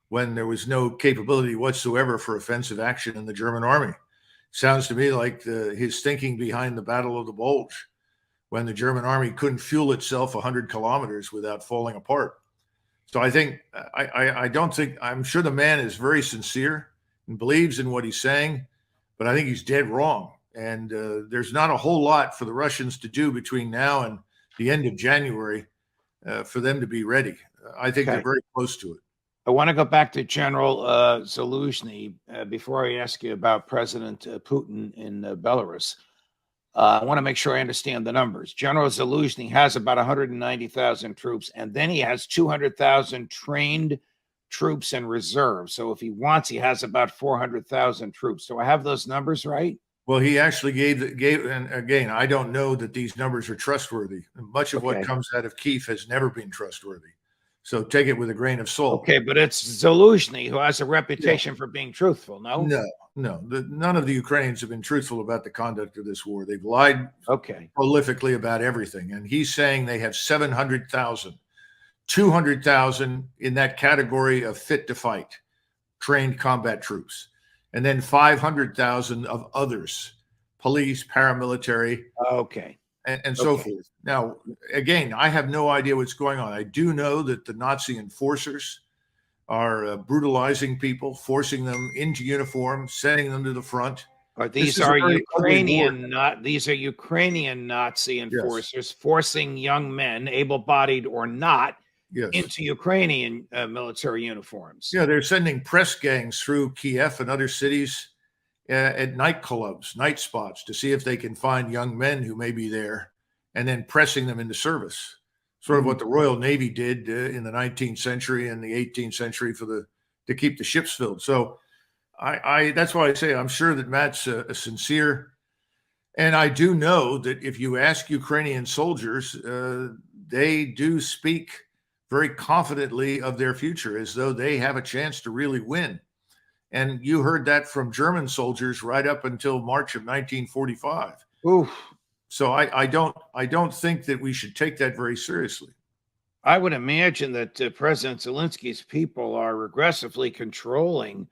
Speaker 2: when there was no capability whatsoever for offensive action in the German army. Sounds to me like his thinking behind the Battle of the Bulge, when the German army couldn't fuel itself 100 kilometers without falling apart. So I think, I'm sure the man is very sincere and believes in what he's saying, but I think he's dead wrong. And there's not a whole lot for the Russians to do between now and the end of January for them to be ready. I think they're very close to it.
Speaker 3: I want to go back to General Zaluzhny before I ask you about President Putin in Belarus. I want to make sure I understand the numbers. General Zaluzhny has about 190,000 troops, and then he has 200,000 trained troops and reserves. So if he wants, he has about 400,000 troops. Do I have those numbers right?
Speaker 2: Well, he actually gave, and again, I don't know that these numbers are trustworthy. Much of what comes out of Kyiv has never been trustworthy. So take it with a grain of salt.
Speaker 3: Okay, but it's Zaluzhny who has a reputation for being truthful, no?
Speaker 2: No. None of the Ukrainians have been truthful about the conduct of this war. They've lied prolifically about everything. And he's saying they have 700,000, 200,000 in that category of fit to fight, trained combat troops, and then 500,000 of others, police, paramilitary. And so forth. Now, again, I have no idea what's going on. I do know that the Nazi enforcers are brutalizing people, forcing them into uniform, sending them to the front.
Speaker 3: These are Ukrainian Nazi enforcers forcing young men, able-bodied or not, into Ukrainian military uniforms.
Speaker 2: Yeah, they're sending press gangs through Kiev and other cities at nightclubs, night spots, to see if they can find young men who may be there, and then pressing them into service. Sort of what the Royal Navy did in the 19th century and the 18th century to keep the ships filled. So that's why I say I'm sure that Matt's sincere. And I do know that if you ask Ukrainian soldiers, they do speak very confidently of their future, as though they have a chance to really win. And you heard that from German soldiers right up until March of 1945. So I don't think that we should take that very seriously.
Speaker 3: I would imagine that President Zelensky's people are aggressively controlling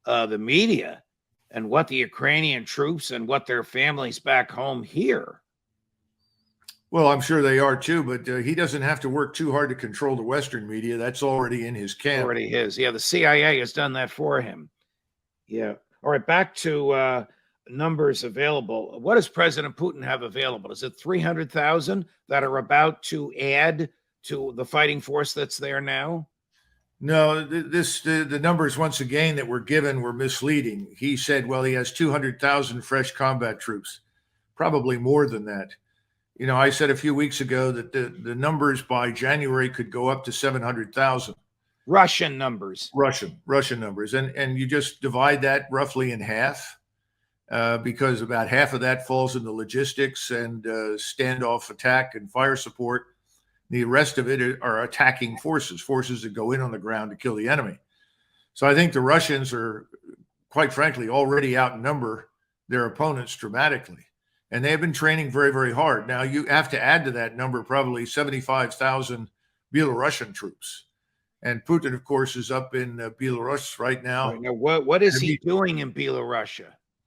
Speaker 3: the media and what the Ukrainian troops and what their families back home hear.
Speaker 2: Well, I'm sure they are too, but he doesn't have to work too hard to control the Western media. That's already in his camp.
Speaker 3: Already his. Yeah, the CIA has done that for him. Yeah. All right, back to numbers available. What does President Putin have available? Is it 300,000 that are about to add to the fighting force that's there now?
Speaker 2: No, the numbers, once again, that were given were misleading. He said, well, he has 200,000 fresh combat troops, probably more than that. You know, I said a few weeks ago that the numbers by January could go up to 700,000.
Speaker 3: Russian numbers.
Speaker 2: Russian numbers. And you just divide that roughly in half. because about half of that falls into logistics and standoff attack and fire support. The rest of it are attacking forces that go in on the ground to kill the enemy. So I think the Russians are, quite frankly, already outnumber their opponents dramatically. And they have been training very, very hard. Now, you have to add to that number probably 75,000 Belarusian troops. And Putin, of course, is up in Belarus right now.
Speaker 3: Right, now, what is he doing in Belarus?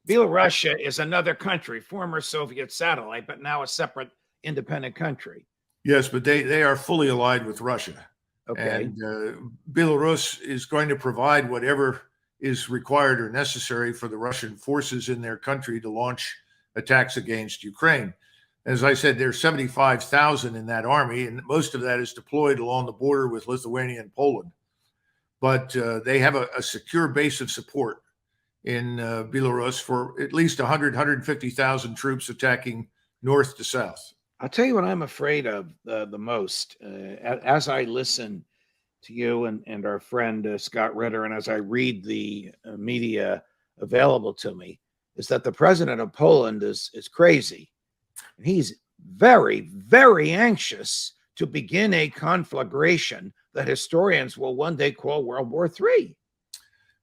Speaker 3: Belarus is another country, former Soviet satellite, but now a separate independent country.
Speaker 2: Yes, but they are fully allied with Russia.
Speaker 3: Okay.
Speaker 2: And Belarus is going to provide whatever is required or necessary for the Russian forces in their country to launch attacks against Ukraine. As I said, there's 75,000 in that army, and most of that is deployed along the border with Lithuania and Poland. But they have a secure base of support in Belarus for at least 150,000 troops attacking north to south.
Speaker 3: I'll tell you what I'm afraid of the most as I listen to you and our friend Scott Ritter, and as I read the media available to me, is that the president of Poland is crazy. He's very, very anxious to begin a conflagration that historians will one day call World War III.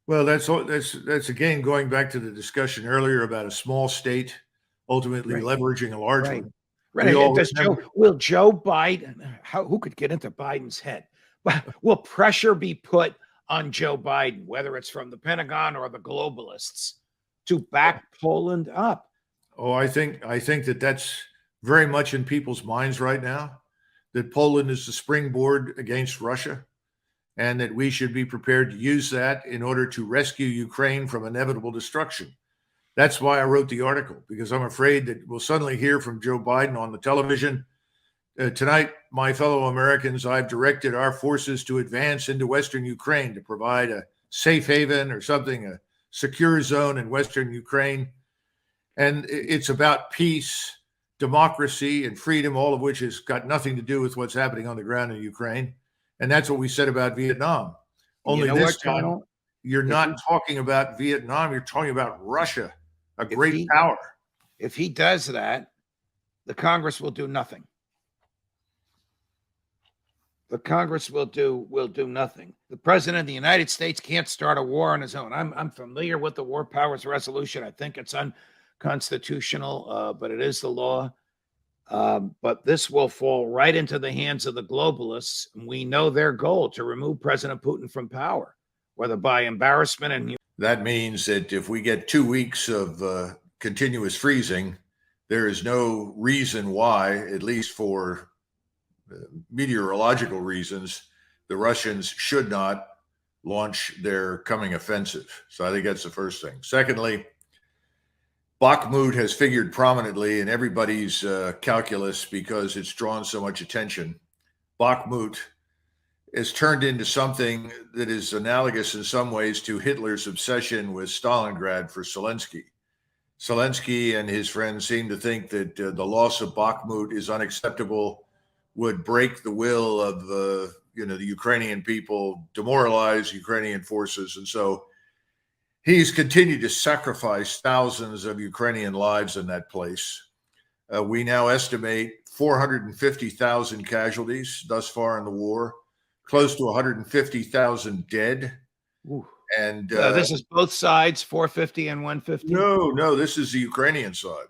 Speaker 2: Well, that's again going back to the discussion earlier about a small state ultimately leveraging a large one.
Speaker 3: Right. Will Joe Biden, who could get into Biden's head? Will pressure be put on Joe Biden, whether it's from the Pentagon or the globalists, to back Poland up?
Speaker 2: Oh, I think that that's very much in people's minds right now, that Poland is the springboard against Russia, and that we should be prepared to use that in order to rescue Ukraine from inevitable destruction. That's why I wrote the article, because I'm afraid that we'll suddenly hear from Joe Biden on the television. Tonight, my fellow Americans, I've directed our forces to advance into Western Ukraine to provide a safe haven or something, a secure zone in Western Ukraine. And it's about peace, democracy, and freedom, all of which has got nothing to do with what's happening on the ground in Ukraine. And that's what we said about Vietnam. Only this time, you're not talking about Vietnam, you're talking about Russia, a great power.
Speaker 3: If he does that, the Congress will do nothing. The Congress will do nothing. The president of the United States can't start a war on his own. I'm familiar with the War Powers Resolution. I think it's unconstitutional, but it is the law. But this will fall right into the hands of the globalists. We know their goal to remove President Putin from power, whether by embarrassment and.
Speaker 2: That means that if we get 2 weeks of continuous freezing, there is no reason why, at least for meteorological reasons, the Russians should not launch their coming offensive. So I think that's the first thing. Secondly, Bakhmut has figured prominently in everybody's calculus because it's drawn so much attention. Bakhmut has turned into something that is analogous in some ways to Hitler's obsession with Stalingrad for Zelensky. Zelensky and his friends seem to think that the loss of Bakhmut is unacceptable, would break the will of the Ukrainian people, demoralize Ukrainian forces. And so he's continued to sacrifice thousands of Ukrainian lives in that place. We now estimate 450,000 casualties thus far in the war, close to 150,000 dead.
Speaker 3: Ooh.
Speaker 2: And
Speaker 3: this is both sides, 450 and 150?
Speaker 2: No, this is the Ukrainian side.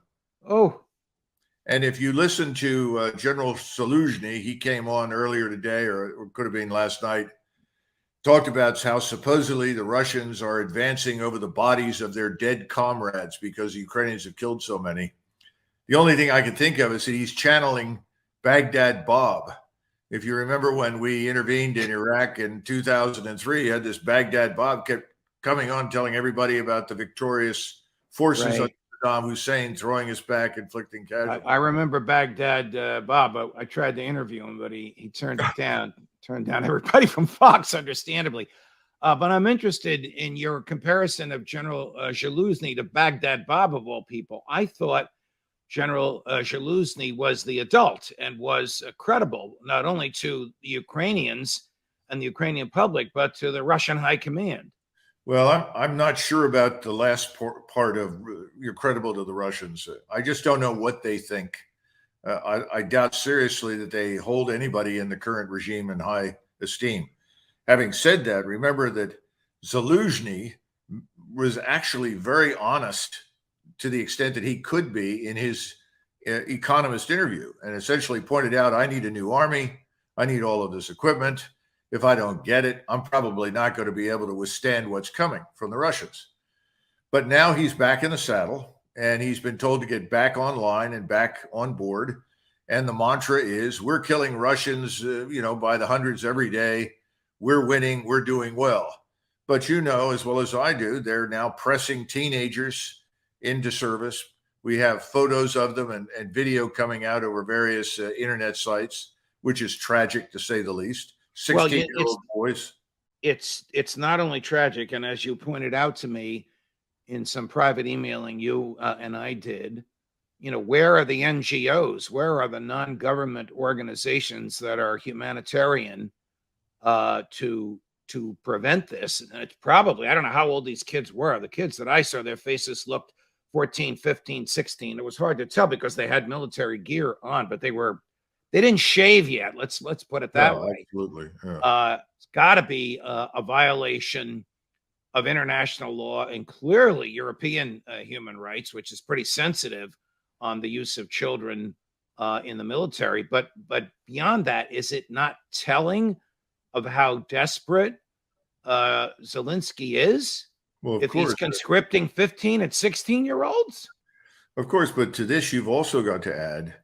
Speaker 3: Oh.
Speaker 2: And if you listen to General Zaluzhny, he came on earlier today, or it could have been last night, talked about how supposedly the Russians are advancing over the bodies of their dead comrades because the Ukrainians have killed so many. The only thing I can think of is that he's channeling Baghdad Bob. If you remember when we intervened in Iraq in 2003, you had this Baghdad Bob kept coming on telling everybody about the victorious forces of Saddam Hussein throwing us back, inflicting casualties.
Speaker 3: I remember Baghdad Bob. I tried to interview him, but he turned it down. Turned down everybody from Fox, understandably. But I'm interested in your comparison of General Zaluzhny to Baghdad Bob, of all people. I thought General Zaluzhny was the adult and was credible, not only to the Ukrainians and the Ukrainian public, but to the Russian high command.
Speaker 2: Well, I'm not sure about the last part of you're credible to the Russians. I just don't know what they think. I doubt seriously that they hold anybody in the current regime in high esteem. Having said that, remember that Zaluzhny was actually very honest to the extent that he could be in his Economist interview, and essentially pointed out, I need a new army. I need all of this equipment. If I don't get it, I'm probably not going to be able to withstand what's coming from the Russians. But now he's back in the saddle, and he's been told to get back online and back on board. And the mantra is, we're killing Russians, by the hundreds every day. We're winning. We're doing well. But you know, as well as I do, they're now pressing teenagers into service. We have photos of them and video coming out over various internet sites, which is tragic to say the least. 16-year-old boys.
Speaker 3: It's not only tragic, and as you pointed out to me in some private emailing you and I did, where are the NGOs? Where are the non-government organizations that are humanitarian to prevent this? And it's probably, I don't know how old these kids were. The kids that I saw, their faces looked 14, 15, 16. It was hard to tell because they had military gear on, but they didn't shave yet. Let's put it that way.
Speaker 2: Absolutely. Yeah.
Speaker 3: It's got to be a violation of international law and clearly European human rights, which is pretty sensitive on the use of children in the military. But beyond that, is it not telling of how desperate Zelensky is?
Speaker 2: Well,
Speaker 3: if he's conscripting 15 and 16-year-olds?
Speaker 2: Of course, but to this, you've also got to add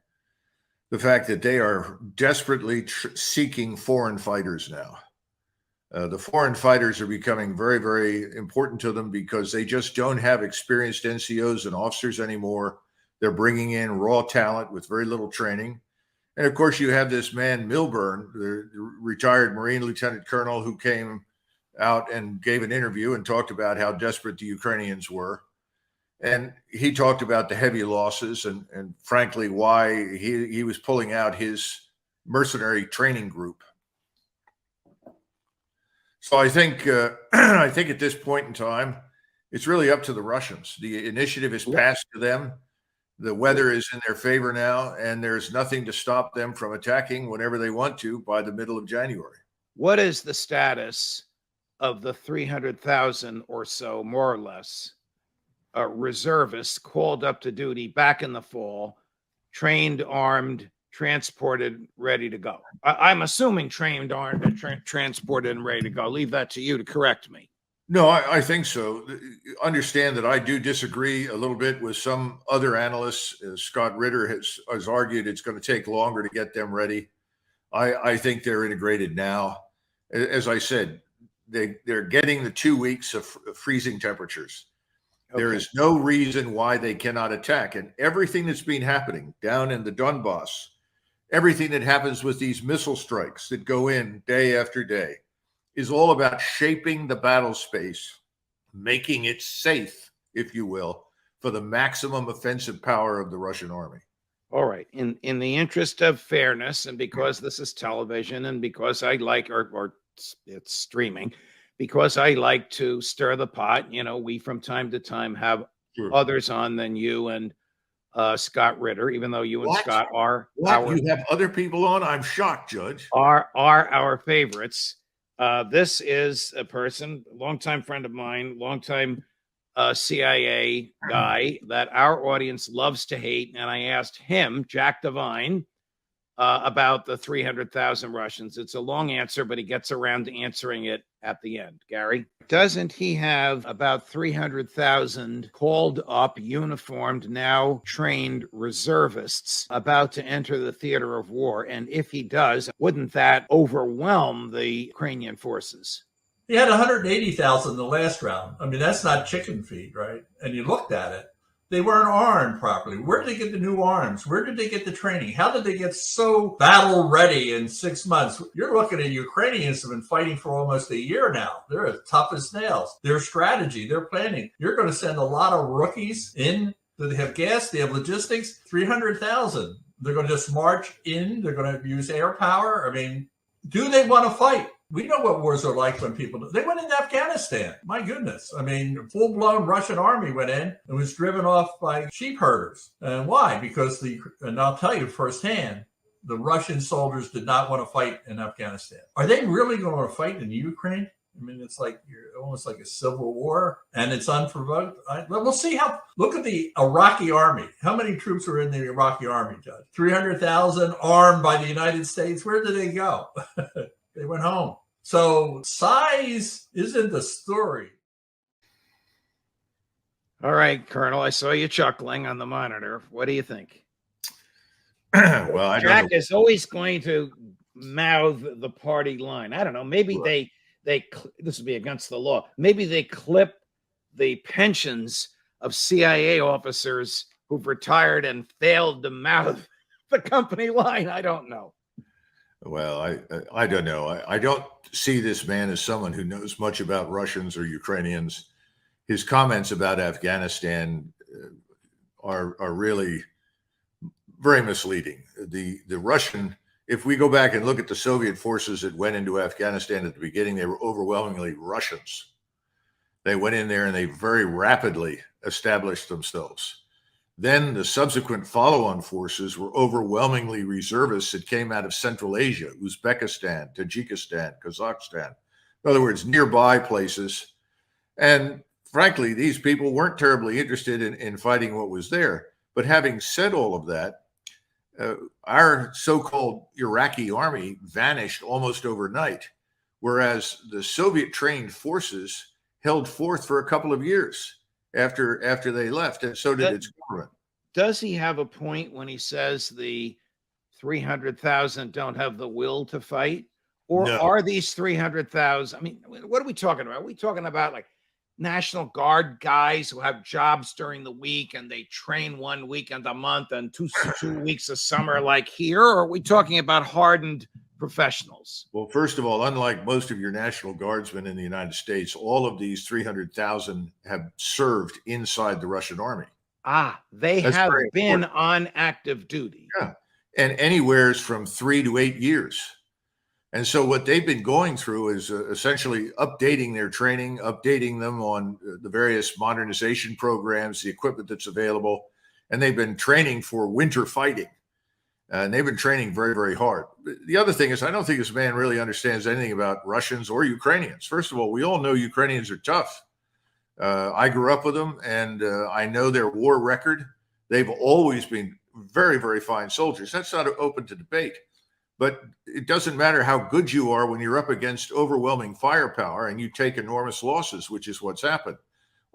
Speaker 2: the fact that they are desperately seeking foreign fighters now. The foreign fighters are becoming very, very important to them because they just don't have experienced NCOs and officers anymore. They're bringing in raw talent with very little training. And of course, you have this man, Milburn, the retired Marine Lieutenant Colonel, who came out and gave an interview and talked about how desperate the Ukrainians were. And he talked about the heavy losses and frankly, why he was pulling out his mercenary training group. So I think at this point in time, it's really up to the Russians. The initiative is passed to them. The weather is in their favor now, and there's nothing to stop them from attacking whenever they want to by the middle of January.
Speaker 3: What is the status of the 300,000 or so, more or less, reservists called up to duty back in the fall, trained, armed, transported, ready to go? I'm assuming trained, armed, transported, and ready to go. I'll leave that to you to correct me.
Speaker 2: No, I think so. Understand that I do disagree a little bit with some other analysts. Scott Ritter has argued it's going to take longer to get them ready. I think they're integrated now. As I said, they're getting the 2 weeks of freezing temperatures. Okay. There is no reason why they cannot attack. And everything that's been happening down in the Donbass, everything that happens with these missile strikes that go in day after day, is all about shaping the battle space, making it safe, if you will, for the maximum offensive power of the Russian army.
Speaker 3: All right. In the interest of fairness, and because this is television, and because I like, or it's streaming, because I like to stir the pot, we from time to time have others on than you and Scott Ritter, even though you and Scott are
Speaker 2: you have other people on? I'm shocked, Judge.
Speaker 3: Are our favorites. This is a person, longtime friend of mine, longtime CIA guy that our audience loves to hate. And I asked him, Jack Devine, about the 300,000 Russians. It's a long answer, but he gets around to answering it at the end. Gary, doesn't he have about 300,000 called up, uniformed, now trained reservists about to enter the theater of war? And if he does, wouldn't that overwhelm the Ukrainian forces?
Speaker 8: He had 180,000 in the last round. I mean, that's not chicken feed, right? And you looked at it. They weren't armed properly. Where did they get the new arms? Where did they get the training? How did they get so battle ready in 6 months? You're looking at Ukrainians who have been fighting for almost a year now. They're as tough as nails. Their strategy, their planning. You're going to send a lot of rookies in. They have gas, they have logistics, 300,000. They're going to just march in. They're going to use air power. I mean, do they want to fight? We know what wars are like when people, they went into Afghanistan. My goodness. I mean, full-blown Russian army went in and was driven off by sheep herders. And why? Because and I'll tell you firsthand, the Russian soldiers did not want to fight in Afghanistan. Are they really going to fight in Ukraine? I mean, it's like almost like a civil war, and it's unprovoked. We'll see look at the Iraqi army. How many troops are in the Iraqi army, Judge? 300,000 armed by the United States. Where did they go? They went home. So size isn't the story.
Speaker 3: All right, Colonel, I saw you chuckling on the monitor. What do you think?
Speaker 2: Well, I don't
Speaker 3: Jack
Speaker 2: know.
Speaker 3: is always going to mouth the party line. I don't know. Maybe
Speaker 2: Sure.
Speaker 3: this would be against the law. Maybe they clip the pensions of CIA officers who've retired and failed to mouth the company line. I don't know.
Speaker 2: Well, I don't know. I don't see this man as someone who knows much about Russians or Ukrainians. His comments about Afghanistan are really very misleading. The Russian, if we go back and look at the Soviet forces that went into Afghanistan at the beginning, they were overwhelmingly Russians. They went in there and they very rapidly established themselves. Then the subsequent follow-on forces were overwhelmingly reservists that came out of Central Asia, Uzbekistan, Tajikistan, Kazakhstan. In other words, nearby places. And frankly, these people weren't terribly interested in fighting what was there. But having said all of that, our so-called Iraqi army vanished almost overnight, whereas the Soviet-trained forces held forth for a couple of years after they left, and so did its government.
Speaker 3: Does he have a point when he says the 300,000 don't have the will to fight? Or
Speaker 2: No.
Speaker 3: are these 300,000? I mean, what are we talking about? Are we talking about like National Guard guys who have jobs during the week and they train 1 weekend a month and two weeks a summer like here? Or are we talking about hardened professionals?
Speaker 2: Well, first of all, unlike most of your National Guardsmen in the United States, all of these 300,000 have served inside the Russian army.
Speaker 3: They
Speaker 2: That's
Speaker 3: have
Speaker 2: very
Speaker 3: been
Speaker 2: important.
Speaker 3: on active duty.
Speaker 2: Yeah. And anywheres from 3 to 8 years. And so what they've been going through is essentially updating their training, updating them on the various modernization programs, the equipment that's available. And they've been training for winter fighting. And they've been training very, very hard. The other thing is, I don't think this man really understands anything about Russians or Ukrainians. First of all, we all know Ukrainians are tough. I grew up with them, and I know their war record. They've always been very, very fine soldiers. That's not open to debate. But it doesn't matter how good you are when you're up against overwhelming firepower and you take enormous losses, which is what's happened.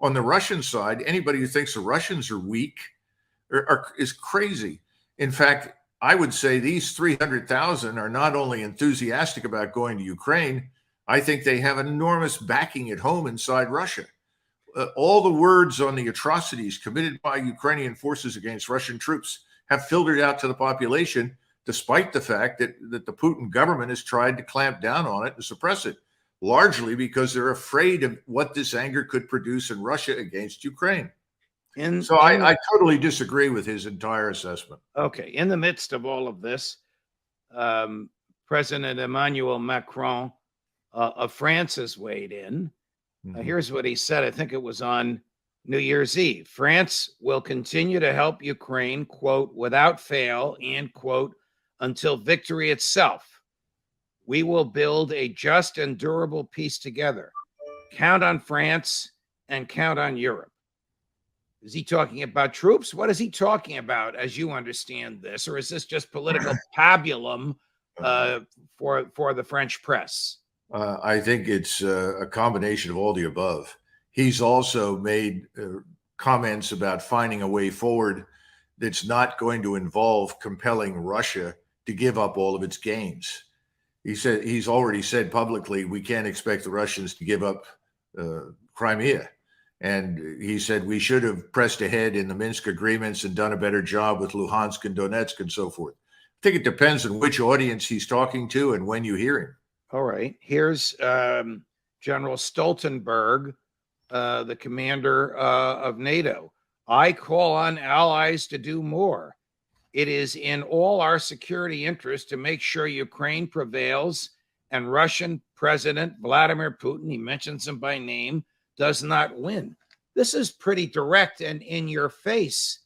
Speaker 2: On the Russian side, anybody who thinks the Russians are weak is crazy. In fact, I would say these 300,000 are not only enthusiastic about going to Ukraine, I think they have enormous backing at home inside Russia. All the words on the atrocities committed by Ukrainian forces against Russian troops have filtered out to the population, despite the fact that the Putin government has tried to clamp down on it and suppress it, largely because they're afraid of what this anger could produce in Russia against Ukraine. I totally disagree with his entire assessment.
Speaker 3: Okay. In the midst of all of this, President Emmanuel Macron of France has weighed in. Here's what he said. I think it was on New Year's Eve. France will continue to help Ukraine, quote, without fail, and quote, until victory itself. We will build a just and durable peace together. Count on France and count on Europe. Is he talking about troops? What is he talking about, as you understand this? Or is this just political pabulum for the French press?
Speaker 2: I think it's a combination of all the above. He's also made comments about finding a way forward that's not going to involve compelling Russia to give up all of its gains. He's already said publicly, we can't expect the Russians to give up Crimea. And he said we should have pressed ahead in the Minsk agreements and done a better job with Luhansk and Donetsk and so forth. I think it depends on which audience he's talking to and when you hear him.
Speaker 3: All right. Here's General Stoltenberg, the commander of NATO. I call on allies to do more. It is in all our security interest to make sure Ukraine prevails and Russian President Vladimir Putin, he mentions him by name, does not win. This is pretty direct and in your face,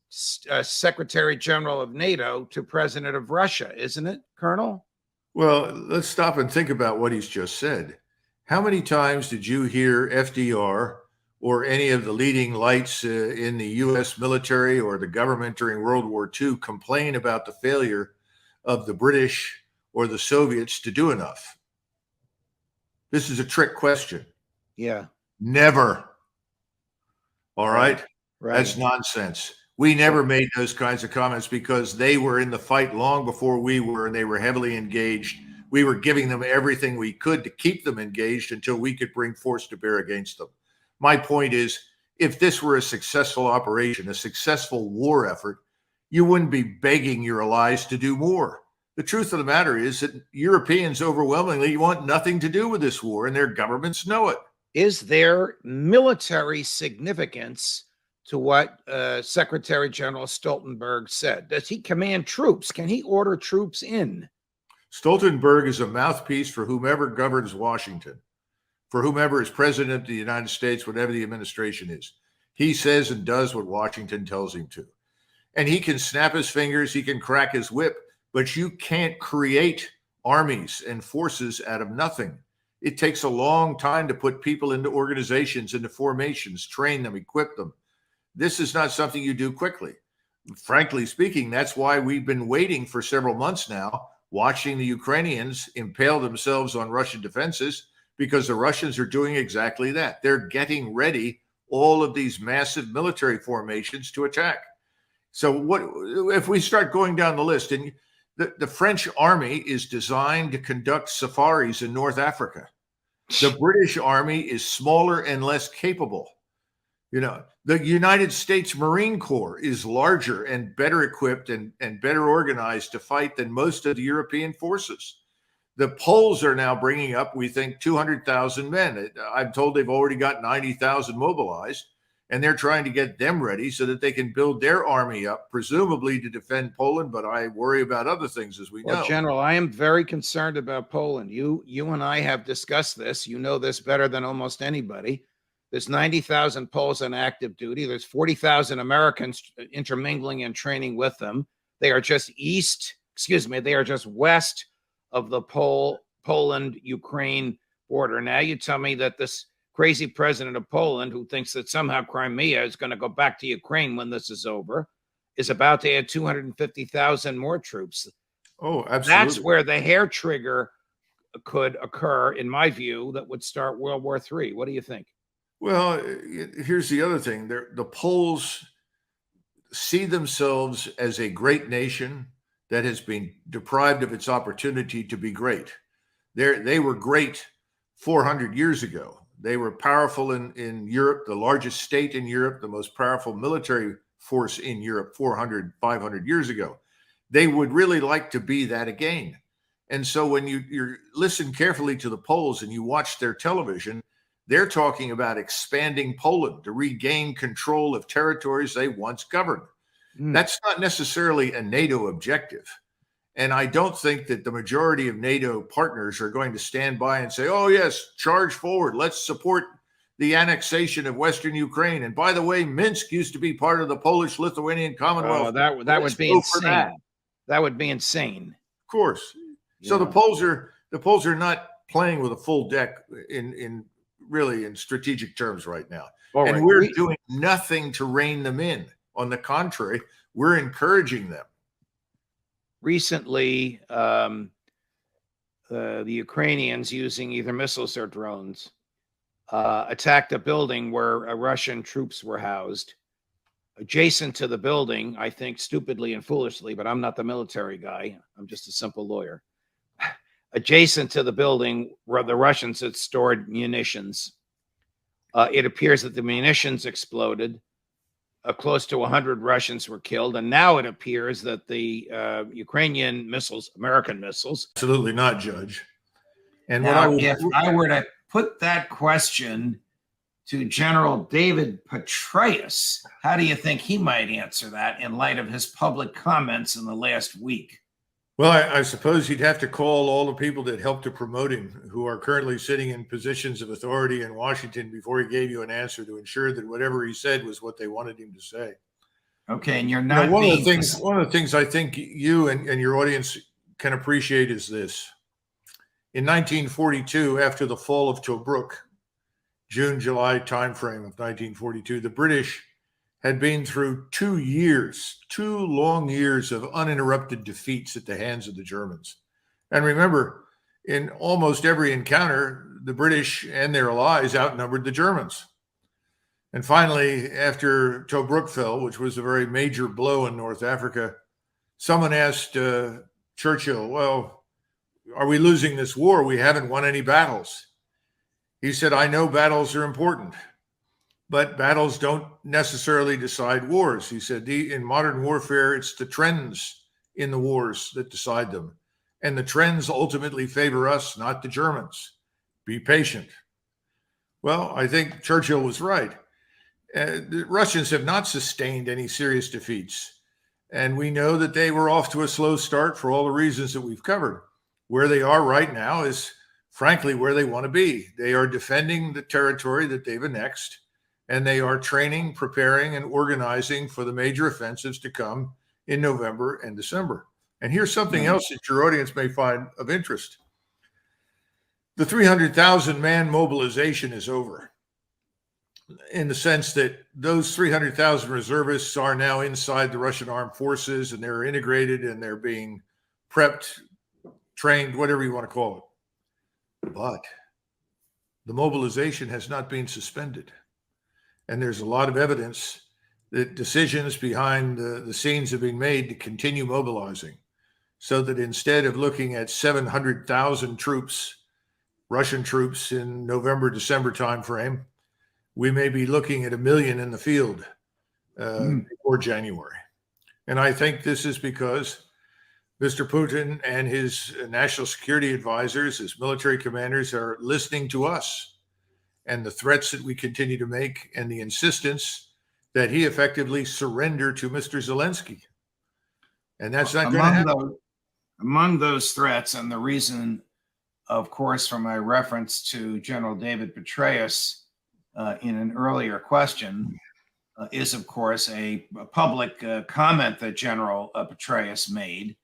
Speaker 3: Secretary General of NATO to President of Russia, isn't it, Colonel?
Speaker 2: Well, let's stop and think about what he's just said. How many times did you hear FDR or any of the leading lights in the U.S. military or the government during World War II complain about the failure of the British or the Soviets to do enough? This is a trick question.
Speaker 3: Yeah.
Speaker 2: Never. All right?
Speaker 3: Right.
Speaker 2: That's nonsense. We never made those kinds of comments because they were in the fight long before we were, and they were heavily engaged. We were giving them everything we could to keep them engaged until we could bring force to bear against them. My point is, if this were a successful operation, a successful war effort, you wouldn't be begging your allies to do more. The truth of the matter is that Europeans overwhelmingly want nothing to do with this war, and their governments know it.
Speaker 3: Is there military significance to what Secretary General Stoltenberg said? Does he command troops? Can he order troops in?
Speaker 2: Stoltenberg is a mouthpiece for whomever governs Washington, for whomever is president of the United States, whatever the administration is. He says and does what Washington tells him to. And he can snap his fingers, he can crack his whip, but you can't create armies and forces out of nothing. It takes a long time to put people into organizations, into formations, train them, equip them. This is not something you do quickly. Frankly speaking, that's why we've been waiting for several months now, watching the Ukrainians impale themselves on Russian defenses, because the Russians are doing exactly that. They're getting ready all of these massive military formations to attack. So what if we start going down the list? And the French army is designed to conduct safaris in North Africa. The British army is smaller and less capable. You know, the United States Marine Corps is larger and better equipped and better organized to fight than most of the European forces. The Poles are now bringing up, we think, 200,000 men. I'm told they've already got 90,000 mobilized, and they're trying to get them ready so that they can build their army up, presumably to defend Poland. But I worry about other things, as we know.
Speaker 3: Well, General, I am very concerned about Poland. You and I have discussed this. You know this better than almost anybody. There's 90,000 Poles on active duty. There's 40,000 Americans intermingling and training with them. They are just they are just west of the Poland-Ukraine border. Now you tell me that this crazy president of Poland, who thinks that somehow Crimea is going to go back to Ukraine when this is over, is about to add 250,000 more troops.
Speaker 2: Oh, absolutely.
Speaker 3: That's where the hair trigger could occur, in my view, that would start World War III. What do you think?
Speaker 2: Well, here's the other thing. The Poles see themselves as a great nation that has been deprived of its opportunity to be great. They were great 400 years ago. They were powerful in Europe, the largest state in Europe, the most powerful military force in Europe 400, 500 years ago. They would really like to be that again. And so when you listen carefully to the Poles and you watch their television, they're talking about expanding Poland to regain control of territories they once governed. That's not necessarily a NATO objective. And I don't think that the majority of NATO partners are going to stand by and say, oh, yes, charge forward. Let's support the annexation of Western Ukraine. And by the way, Minsk used to be part of the Polish-Lithuanian Commonwealth.
Speaker 3: That would be insane. That would be insane. Of
Speaker 2: course. So the Poles are not playing with a full deck in strategic terms right now. And we're doing nothing to rein them in. On the contrary, we're encouraging them.
Speaker 3: Recently, the Ukrainians, using either missiles or drones, attacked a building where Russian troops were housed. Adjacent to the building, I think stupidly and foolishly, but I'm not the military guy. I'm just a simple lawyer. Adjacent to the building where the Russians had stored munitions, it appears that the munitions exploded. Close to 100 Russians were killed. And now it appears that the Ukrainian missiles, American missiles.
Speaker 2: Absolutely not, Judge. And
Speaker 1: now, if I were to put that question to General David Petraeus, how do you think he might answer that in light of his public comments in the last week?
Speaker 2: Well, I suppose you'd have to call all the people that helped to promote him, who are currently sitting in positions of authority in Washington, before he gave you an answer, to ensure that whatever he said was what they wanted him to say.
Speaker 1: Okay, and you're
Speaker 2: You know,
Speaker 1: not
Speaker 2: one of
Speaker 1: being
Speaker 2: the things I think you and your audience can appreciate is this. In 1942, after the fall of Tobruk, June, July timeframe of 1942, the British had been through 2 years, 2 long years of uninterrupted defeats at the hands of the Germans. And remember, in almost every encounter, the British and their allies outnumbered the Germans. And finally, after Tobruk fell, which was a very major blow in North Africa, someone asked Churchill, well, are we losing this war? We haven't won any battles. He said, I know battles are important, but battles don't necessarily decide wars. He said, in modern warfare, it's the trends in the wars that decide them. And the trends ultimately favor us, not the Germans. Be patient. Well, I think Churchill was right. The Russians have not sustained any serious defeats. And we know that they were off to a slow start for all the reasons that we've covered. Where they are right now is, frankly, where they want to be. They are defending the territory that they've annexed, and they are training, preparing, and organizing for the major offensives to come in November and December. And here's something else that your audience may find of interest. The 300,000 man mobilization is over, in the sense that those 300,000 reservists are now inside the Russian armed forces, and they're integrated and they're being prepped, trained, whatever you want to call it. But the mobilization has not been suspended. And there's a lot of evidence that decisions behind the scenes have been made to continue mobilizing, so that instead of looking at 700,000 troops, Russian troops in November, December timeframe, we may be looking at 1 million in the field before January. And I think this is because Mr. Putin and his national security advisors, his military commanders, are listening to us and the threats that we continue to make, and the insistence that he effectively surrender to Mr. Zelensky. And that's not going to happen.
Speaker 1: Among those threats, and the reason, of course, for my reference to General David Petraeus in an earlier question, is, of course, a public comment that General Petraeus made,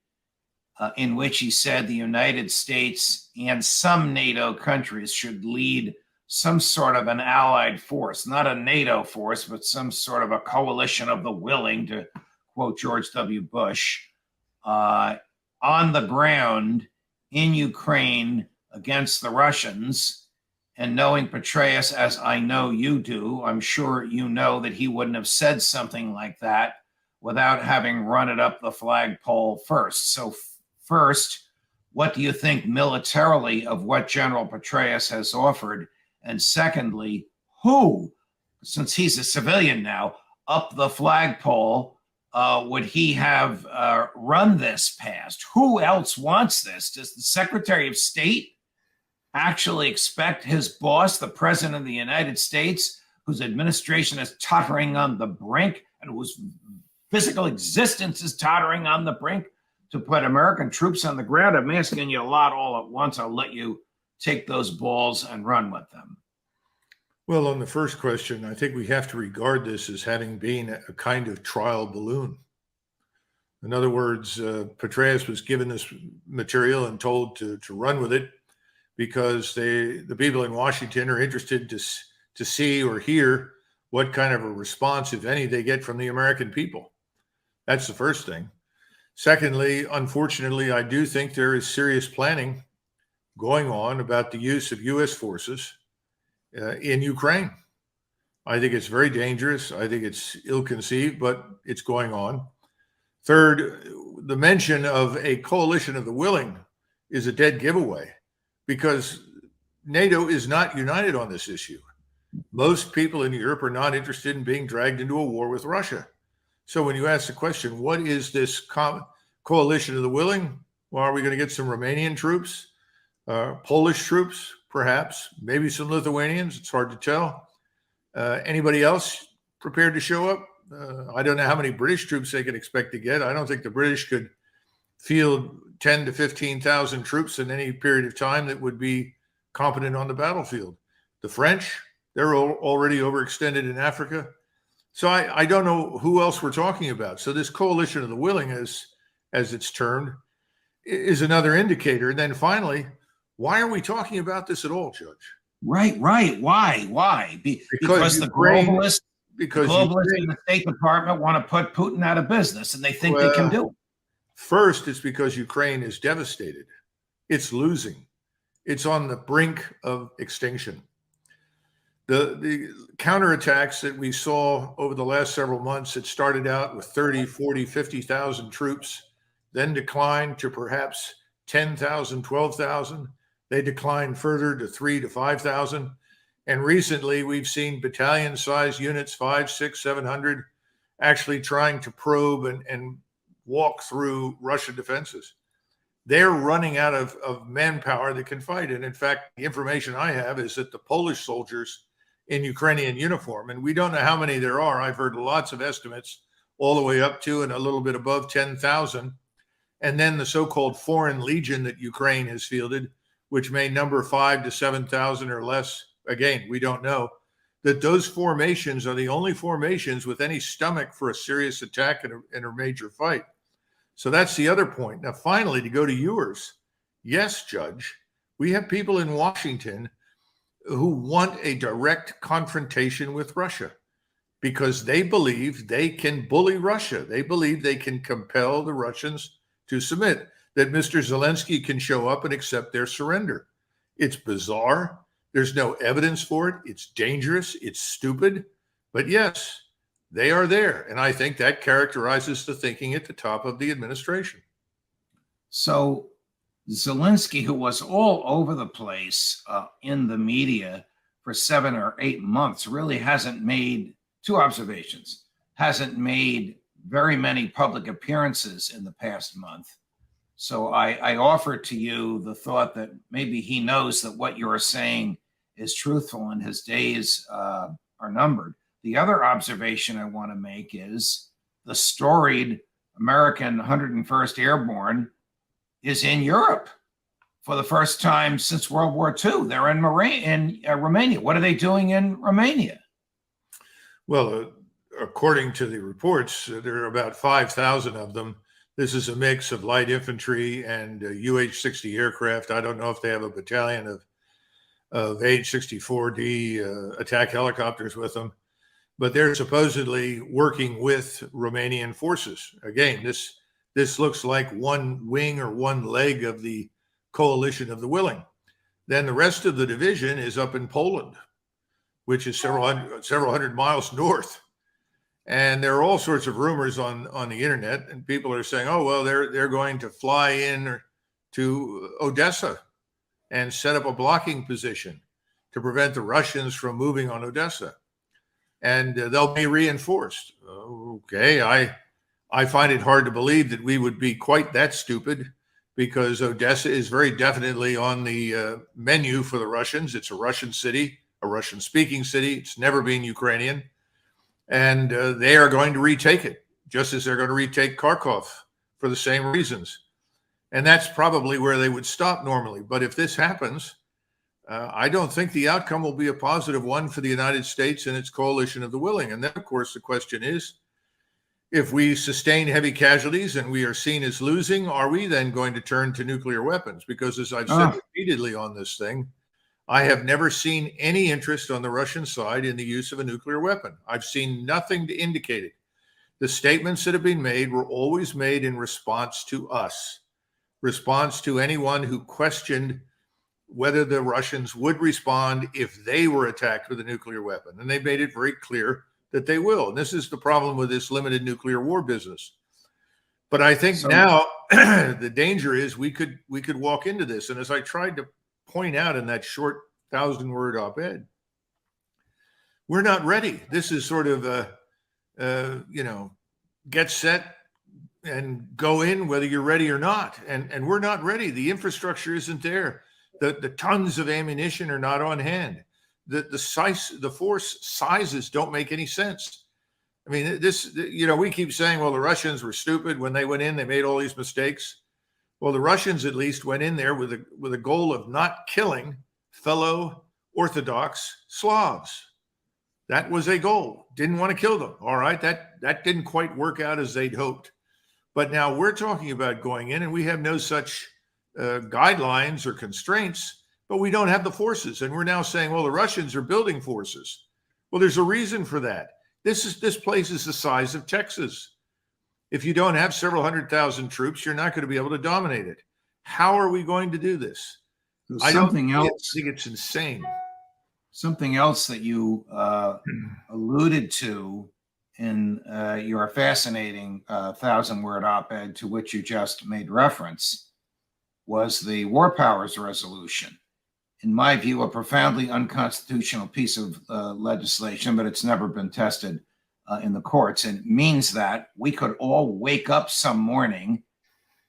Speaker 1: in which he said the United States and some NATO countries should lead some sort of an allied force, not a NATO force, but some sort of a coalition of the willing, to quote George W. Bush, on the ground in Ukraine against the Russians. And knowing Petraeus, as I know you do, I'm sure you know that he wouldn't have said something like that without having run it up the flagpole first. So first, what do you think militarily of what General Petraeus has offered? And secondly, who, since he's a civilian now, up the flagpole, would he have run this past? Who else wants this? Does the Secretary of State actually expect his boss, the President of the United States, whose administration is tottering on the brink and whose physical existence is tottering on the brink, to put American troops on the ground? I'm asking you a lot all at once. I'll let you take those balls and run with them.
Speaker 2: Well, on the first question, I think we have to regard this as having been a kind of trial balloon. In other words, Petraeus was given this material and told to run with it, because the people in Washington are interested to see or hear what kind of a response, if any, they get from the American people. That's the first thing. Secondly, unfortunately, I do think there is serious planning going on about the use of U.S. forces in Ukraine. I think it's very dangerous. I think it's ill-conceived, but it's going on. Third, the mention of a coalition of the willing is a dead giveaway, because NATO is not united on this issue. Most people in Europe are not interested in being dragged into a war with Russia. So when you ask the question, what is this coalition of the willing? Well, are we going to get some Romanian troops, Polish troops, perhaps, maybe some Lithuanians? It's hard to tell. Anybody else prepared to show up? I don't know how many British troops they can expect to get. I don't think the British could field 10 to 15,000 troops in any period of time that would be competent on the battlefield. The French, they're already overextended in Africa. So I don't know who else we're talking about. So this coalition of the willing, as it's termed, is another indicator. And then finally, why are we talking about this at all, Judge?
Speaker 1: Right. Why? Because the
Speaker 2: Ukraine-
Speaker 1: globalists,
Speaker 2: because
Speaker 1: in the State Department want to put Putin out of business, and they think they can do it.
Speaker 2: First, it's because Ukraine is devastated. It's losing. It's on the brink of extinction. The counterattacks that we saw over the last several months, it started out with 30, 40, 50,000 troops, then declined to perhaps 10,000, 12,000. They declined further to 3,000 to 5,000. And recently we've seen battalion-sized units, 500, 600, 700, actually trying to probe and walk through Russian defenses. They're running out of manpower that can fight. And in fact, the information I have is that the Polish soldiers in Ukrainian uniform, and we don't know how many there are. I've heard lots of estimates all the way up to and a little bit above 10,000. And then the so-called Foreign Legion that Ukraine has fielded, which may number 5,000 to 7,000 or less. Again, we don't know. That those formations are the only formations with any stomach for a serious attack in a major fight. So that's the other point. Now, finally, to go to yours, yes, Judge, we have people in Washington who want a direct confrontation with Russia because they believe they can bully Russia. They believe they can compel the Russians to submit, that Mr. Zelensky can show up and accept their surrender. It's bizarre. There's no evidence for it. It's dangerous. It's stupid. But yes, they are there. And I think that characterizes the thinking at the top of the administration.
Speaker 1: So Zelensky, who was all over the place in the media for 7 or 8 months, really hasn't made, two observations, hasn't made very many public appearances in the past month. So I offer to you the thought that maybe he knows that what you're saying is truthful and his days are numbered. The other observation I want to make is the storied American 101st Airborne is in Europe for the first time since World War II. They're in Romania. What are they doing in Romania?
Speaker 2: Well, according to the reports, there are about 5,000 of them. This is a mix of light infantry and UH-60 aircraft. I don't know if they have a battalion of H-64D attack helicopters with them, but they're supposedly working with Romanian forces. Again, this looks like one wing or one leg of the coalition of the willing. Then the rest of the division is up in Poland, which is several hundred miles north. And there are all sorts of rumors on the internet, and people are saying, oh, well, they're going to fly in to Odessa and set up a blocking position to prevent the Russians from moving on Odessa. And they'll be reinforced. Okay, I find it hard to believe that we would be quite that stupid, because Odessa is very definitely on the menu for the Russians. It's a Russian city, a Russian-speaking city. It's never been Ukrainian. And they are going to retake it, just as they're going to retake Kharkov for the same reasons. And that's probably where they would stop normally. But if this happens, I don't think the outcome will be a positive one for the United States and its coalition of the willing. And then, of course, the question is, if we sustain heavy casualties and we are seen as losing, are we then going to turn to nuclear weapons? Because as I've said repeatedly on this thing, I have never seen any interest on the Russian side in the use of a nuclear weapon. I've seen nothing to indicate it. The statements that have been made were always made in response to us, response to anyone who questioned whether the Russians would respond if they were attacked with a nuclear weapon. And they made it very clear that they will. And this is the problem with this limited nuclear war business. But I think now the danger is we could walk into this. And as I tried to point out in that short 1,000-word op-ed, we're not ready. This is sort of get set and go in whether you're ready or not. And we're not ready. The infrastructure isn't there. The tons of ammunition are not on hand. The force sizes don't make any sense. I mean, we keep saying, well, the Russians were stupid when they went in, they made all these mistakes. Well, the Russians at least went in there with a goal of not killing fellow Orthodox Slavs. That was a goal. Didn't want to kill them. All right, that didn't quite work out as they'd hoped. But now we're talking about going in, and we have no such guidelines or constraints, but we don't have the forces. And we're now saying, well, the Russians are building forces. Well, there's a reason for that. This place is the size of Texas. If you don't have several 100,000 troops, you're not going to be able to dominate it. How are we going to do this? I think it's insane.
Speaker 1: Something else that you alluded to in your fascinating 1,000-word op-ed to which you just made reference was the War Powers Resolution. In my view, a profoundly unconstitutional piece of legislation, but it's never been tested in the courts. And it means that we could all wake up some morning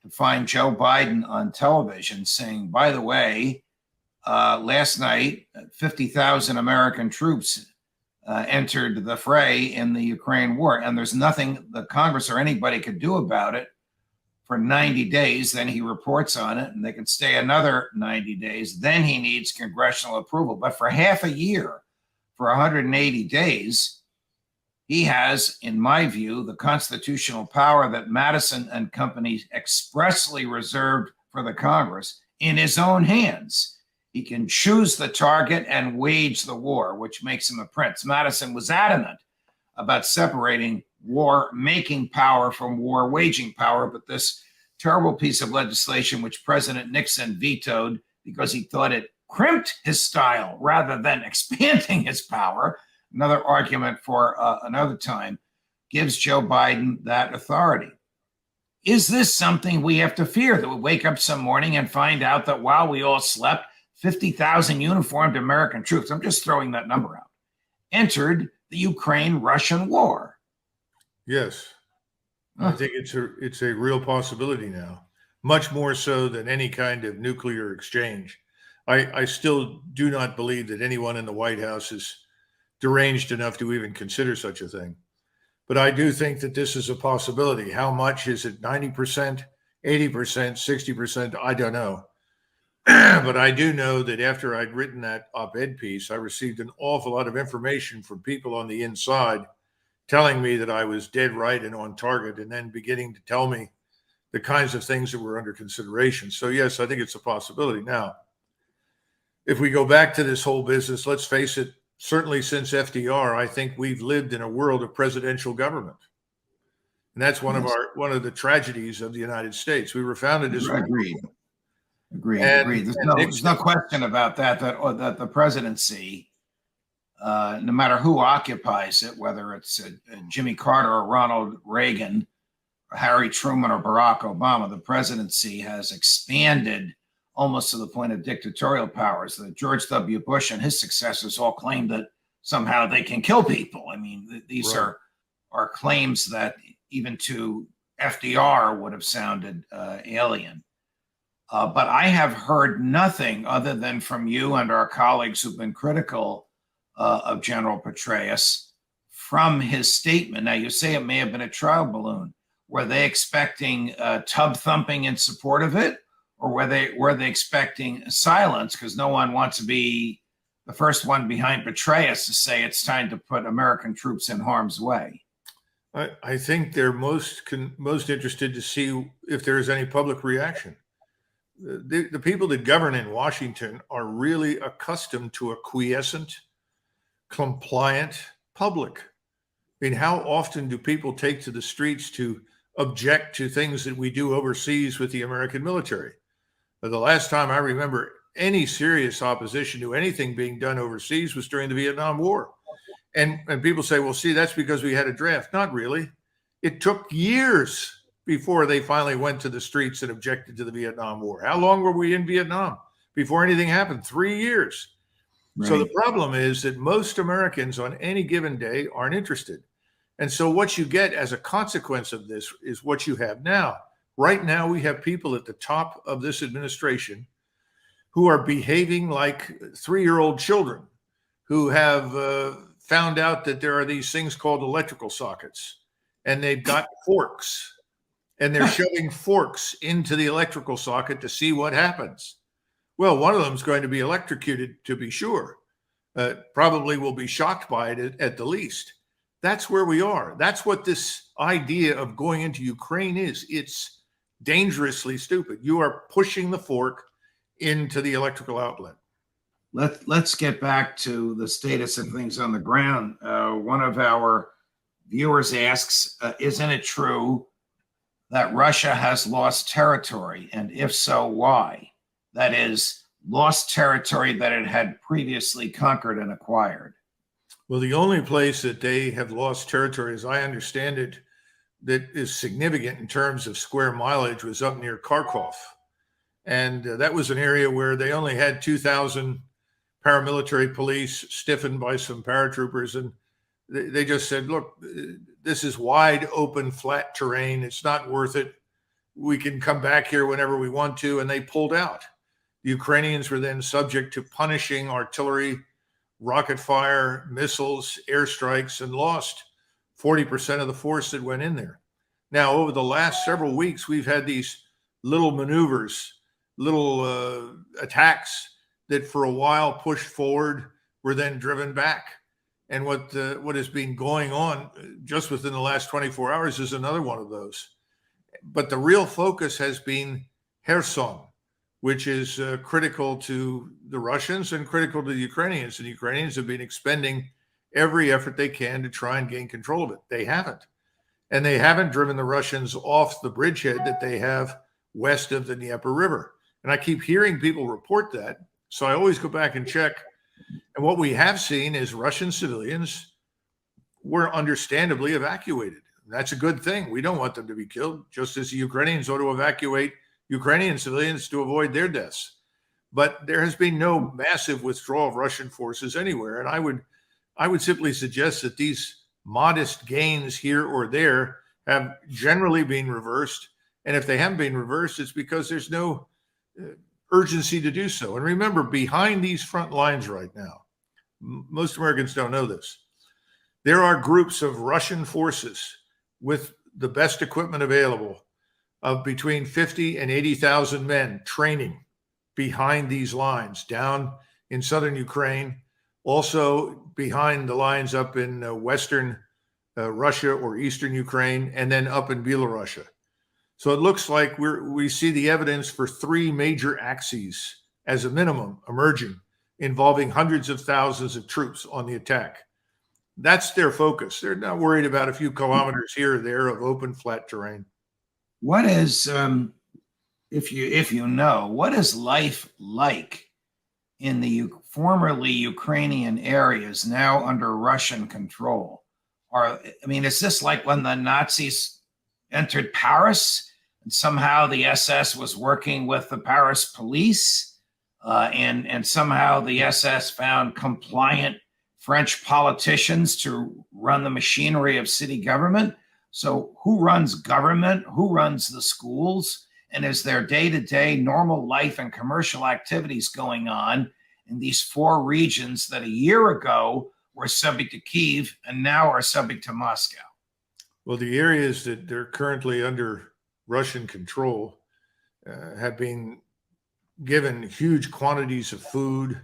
Speaker 1: to find Joe Biden on television saying, by the way, last night, 50,000 American troops entered the fray in the Ukraine war, and there's nothing the Congress or anybody could do about it for 90 days. Then he reports on it, and they can stay another 90 days. Then he needs congressional approval. But for half a year, for 180 days, he has, in my view, the constitutional power that Madison and company expressly reserved for the Congress in his own hands. He can choose the target and wage the war, which makes him a prince. Madison was adamant about separating war-making power from war-waging power, but this terrible piece of legislation, which President Nixon vetoed because he thought it crimped his style rather than expanding his power, another argument for another time, gives Joe Biden that authority. Is this something we have to fear, that we wake up some morning and find out that while we all slept, 50,000 uniformed American troops, I'm just throwing that number out, entered the Ukraine-Russian war?
Speaker 2: Yes. I think it's a real possibility now, much more so than any kind of nuclear exchange. I still do not believe that anyone in the White House is deranged enough to even consider such a thing. But I do think that this is a possibility. How much is it? 90%, 80%, 60%? I don't know. But I do know that after I'd written that op-ed piece, I received an awful lot of information from people on the inside telling me that I was dead right and on target, and then beginning to tell me the kinds of things that were under consideration. So yes, I think it's a possibility. Now, if we go back to this whole business, let's face it, certainly since FDR, I think we've lived in a world of presidential government. And that's one of the tragedies of the United States. We were founded as
Speaker 1: Agreed. There's no question about that the presidency, no matter who occupies it, whether it's Jimmy Carter or Ronald Reagan, or Harry Truman or Barack Obama, the presidency has expanded almost to the point of dictatorial powers. That George W. Bush and his successors all claim that somehow they can kill people. I mean, these are claims that even to FDR would have sounded alien. But I have heard nothing other than from you and our colleagues who've been critical of General Petraeus from his statement. Now, you say it may have been a trial balloon. Were they expecting tub thumping in support of it? Or were they expecting silence because no one wants to be the first one behind Petraeus to say it's time to put American troops in harm's way?
Speaker 2: I think they're most interested to see if there is any public reaction. The people that govern in Washington are really accustomed to a quiescent, compliant public. I mean, how often do people take to the streets to object to things that we do overseas with the American military? The last time I remember any serious opposition to anything being done overseas was during the Vietnam War. And people say, well, see, that's because we had a draft. Not really. It took years before they finally went to the streets and objected to the Vietnam War. How long were we in Vietnam before anything happened? 3 years. Right. So the problem is that most Americans on any given day aren't interested. And so what you get as a consequence of this is what you have now. Right now, we have people at the top of this administration who are behaving like 3-year-old children who have found out that there are these things called electrical sockets, and they've got forks, and they're shoving forks into the electrical socket to see what happens. Well, one of them is going to be electrocuted, to be sure. Probably will be shocked by it at the least. That's where we are. That's what this idea of going into Ukraine is. It's dangerously stupid. You are pushing the fork into the electrical outlet.
Speaker 1: Let's get back to the status of things on the ground. One of our viewers asks, isn't it true that Russia has lost territory? And if so, why? That is, lost territory that it had previously conquered and acquired.
Speaker 2: Well, the only place that they have lost territory, as I understand it, that is significant in terms of square mileage was up near Kharkov. And that was an area where they only had 2,000 paramilitary police stiffened by some paratroopers. And they just said, look, this is wide open, flat terrain. It's not worth it. We can come back here whenever we want to. And they pulled out. The Ukrainians were then subject to punishing artillery, rocket fire, missiles, airstrikes, and lost 40% of the force that went in there. Now, over the last several weeks, we've had these little maneuvers, little attacks that for a while pushed forward, were then driven back. And what has been going on just within the last 24 hours is another one of those. But the real focus has been Kherson, which is critical to the Russians and critical to the Ukrainians. And the Ukrainians have been expending every effort they can to try and gain control of it. They haven't. And they haven't driven the Russians off the bridgehead that they have west of the Dnieper River. And I keep hearing people report that. So I always go back and check. And what we have seen is Russian civilians were understandably evacuated. That's a good thing. We don't want them to be killed, just as the Ukrainians ought to evacuate Ukrainian civilians to avoid their deaths. But there has been no massive withdrawal of Russian forces anywhere. And I would simply suggest that these modest gains here or there have generally been reversed. And if they haven't been reversed, it's because there's no urgency to do so. And remember, behind these front lines right now, most Americans don't know this, there are groups of Russian forces with the best equipment available of between 50 and 80,000 men training behind these lines down in southern Ukraine, also behind the lines up in western Russia or eastern Ukraine, and then up in Belarus. So it looks like we see the evidence for three major axes as a minimum emerging, involving hundreds of thousands of troops on the attack. That's their focus. They're not worried about a few kilometers here or there of open, flat terrain.
Speaker 1: What is, if you know, what is life like in the formerly Ukrainian areas now under Russian control? Is this like when the Nazis entered Paris and somehow the SS was working with the Paris police, and somehow the SS found compliant French politicians to run the machinery of city government? So who runs government? Who runs the schools? And is there day-to-day normal life and commercial activities going on in these four regions that a year ago were subject to Kyiv and now are subject to Moscow?
Speaker 2: Well, the areas that they're currently under Russian control have been given huge quantities of food,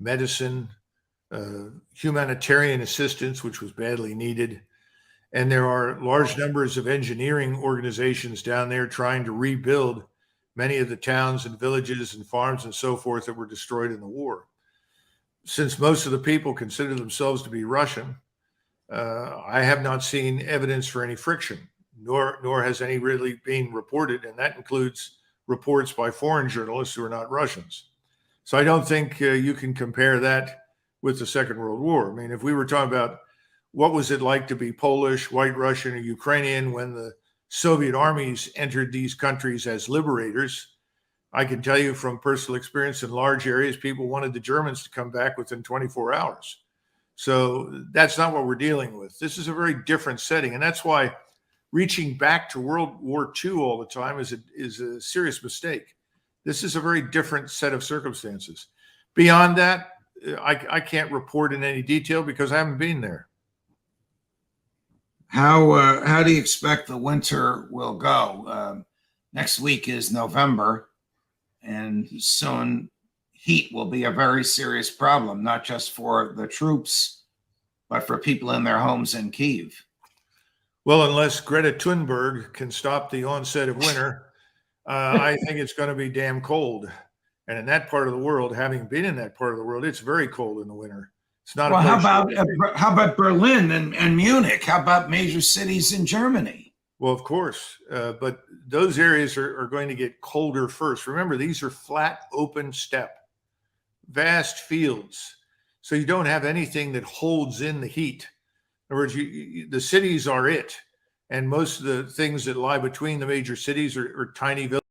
Speaker 2: medicine, humanitarian assistance, which was badly needed. And there are large numbers of engineering organizations down there trying to rebuild many of the towns and villages and farms and so forth that were destroyed in the war. Since most of the people consider themselves to be Russian, I have not seen evidence for any friction, nor has any really been reported. And that includes reports by foreign journalists who are not Russians. So I don't think you can compare that with the Second World War. I mean, if we were talking about what was it like to be Polish, White Russian, or Ukrainian when the Soviet armies entered these countries as liberators, I can tell you from personal experience in large areas, people wanted the Germans to come back within 24 hours. So that's not what we're dealing with. This is a very different setting. And that's why reaching back to World War II all the time is a serious mistake. This is a very different set of circumstances. Beyond that, I can't report in any detail because I haven't been there.
Speaker 1: How do you expect the winter will go? Next week is November, and soon heat will be a very serious problem, not just for the troops, but for people in their homes in Kyiv.
Speaker 2: Well, unless Greta Thunberg can stop the onset of winter, I think it's going to be damn cold. And in that part of the world, having been in that part of the world, it's very cold in the winter. It's not.
Speaker 1: Well, how about Berlin and Munich? How about major cities in Germany?
Speaker 2: Well, of course, but those areas are going to get colder first. Remember, these are flat, open steppe, vast fields. So you don't have anything that holds in the heat. In other words, the cities are it. And most of the things that lie between the major cities are tiny villages.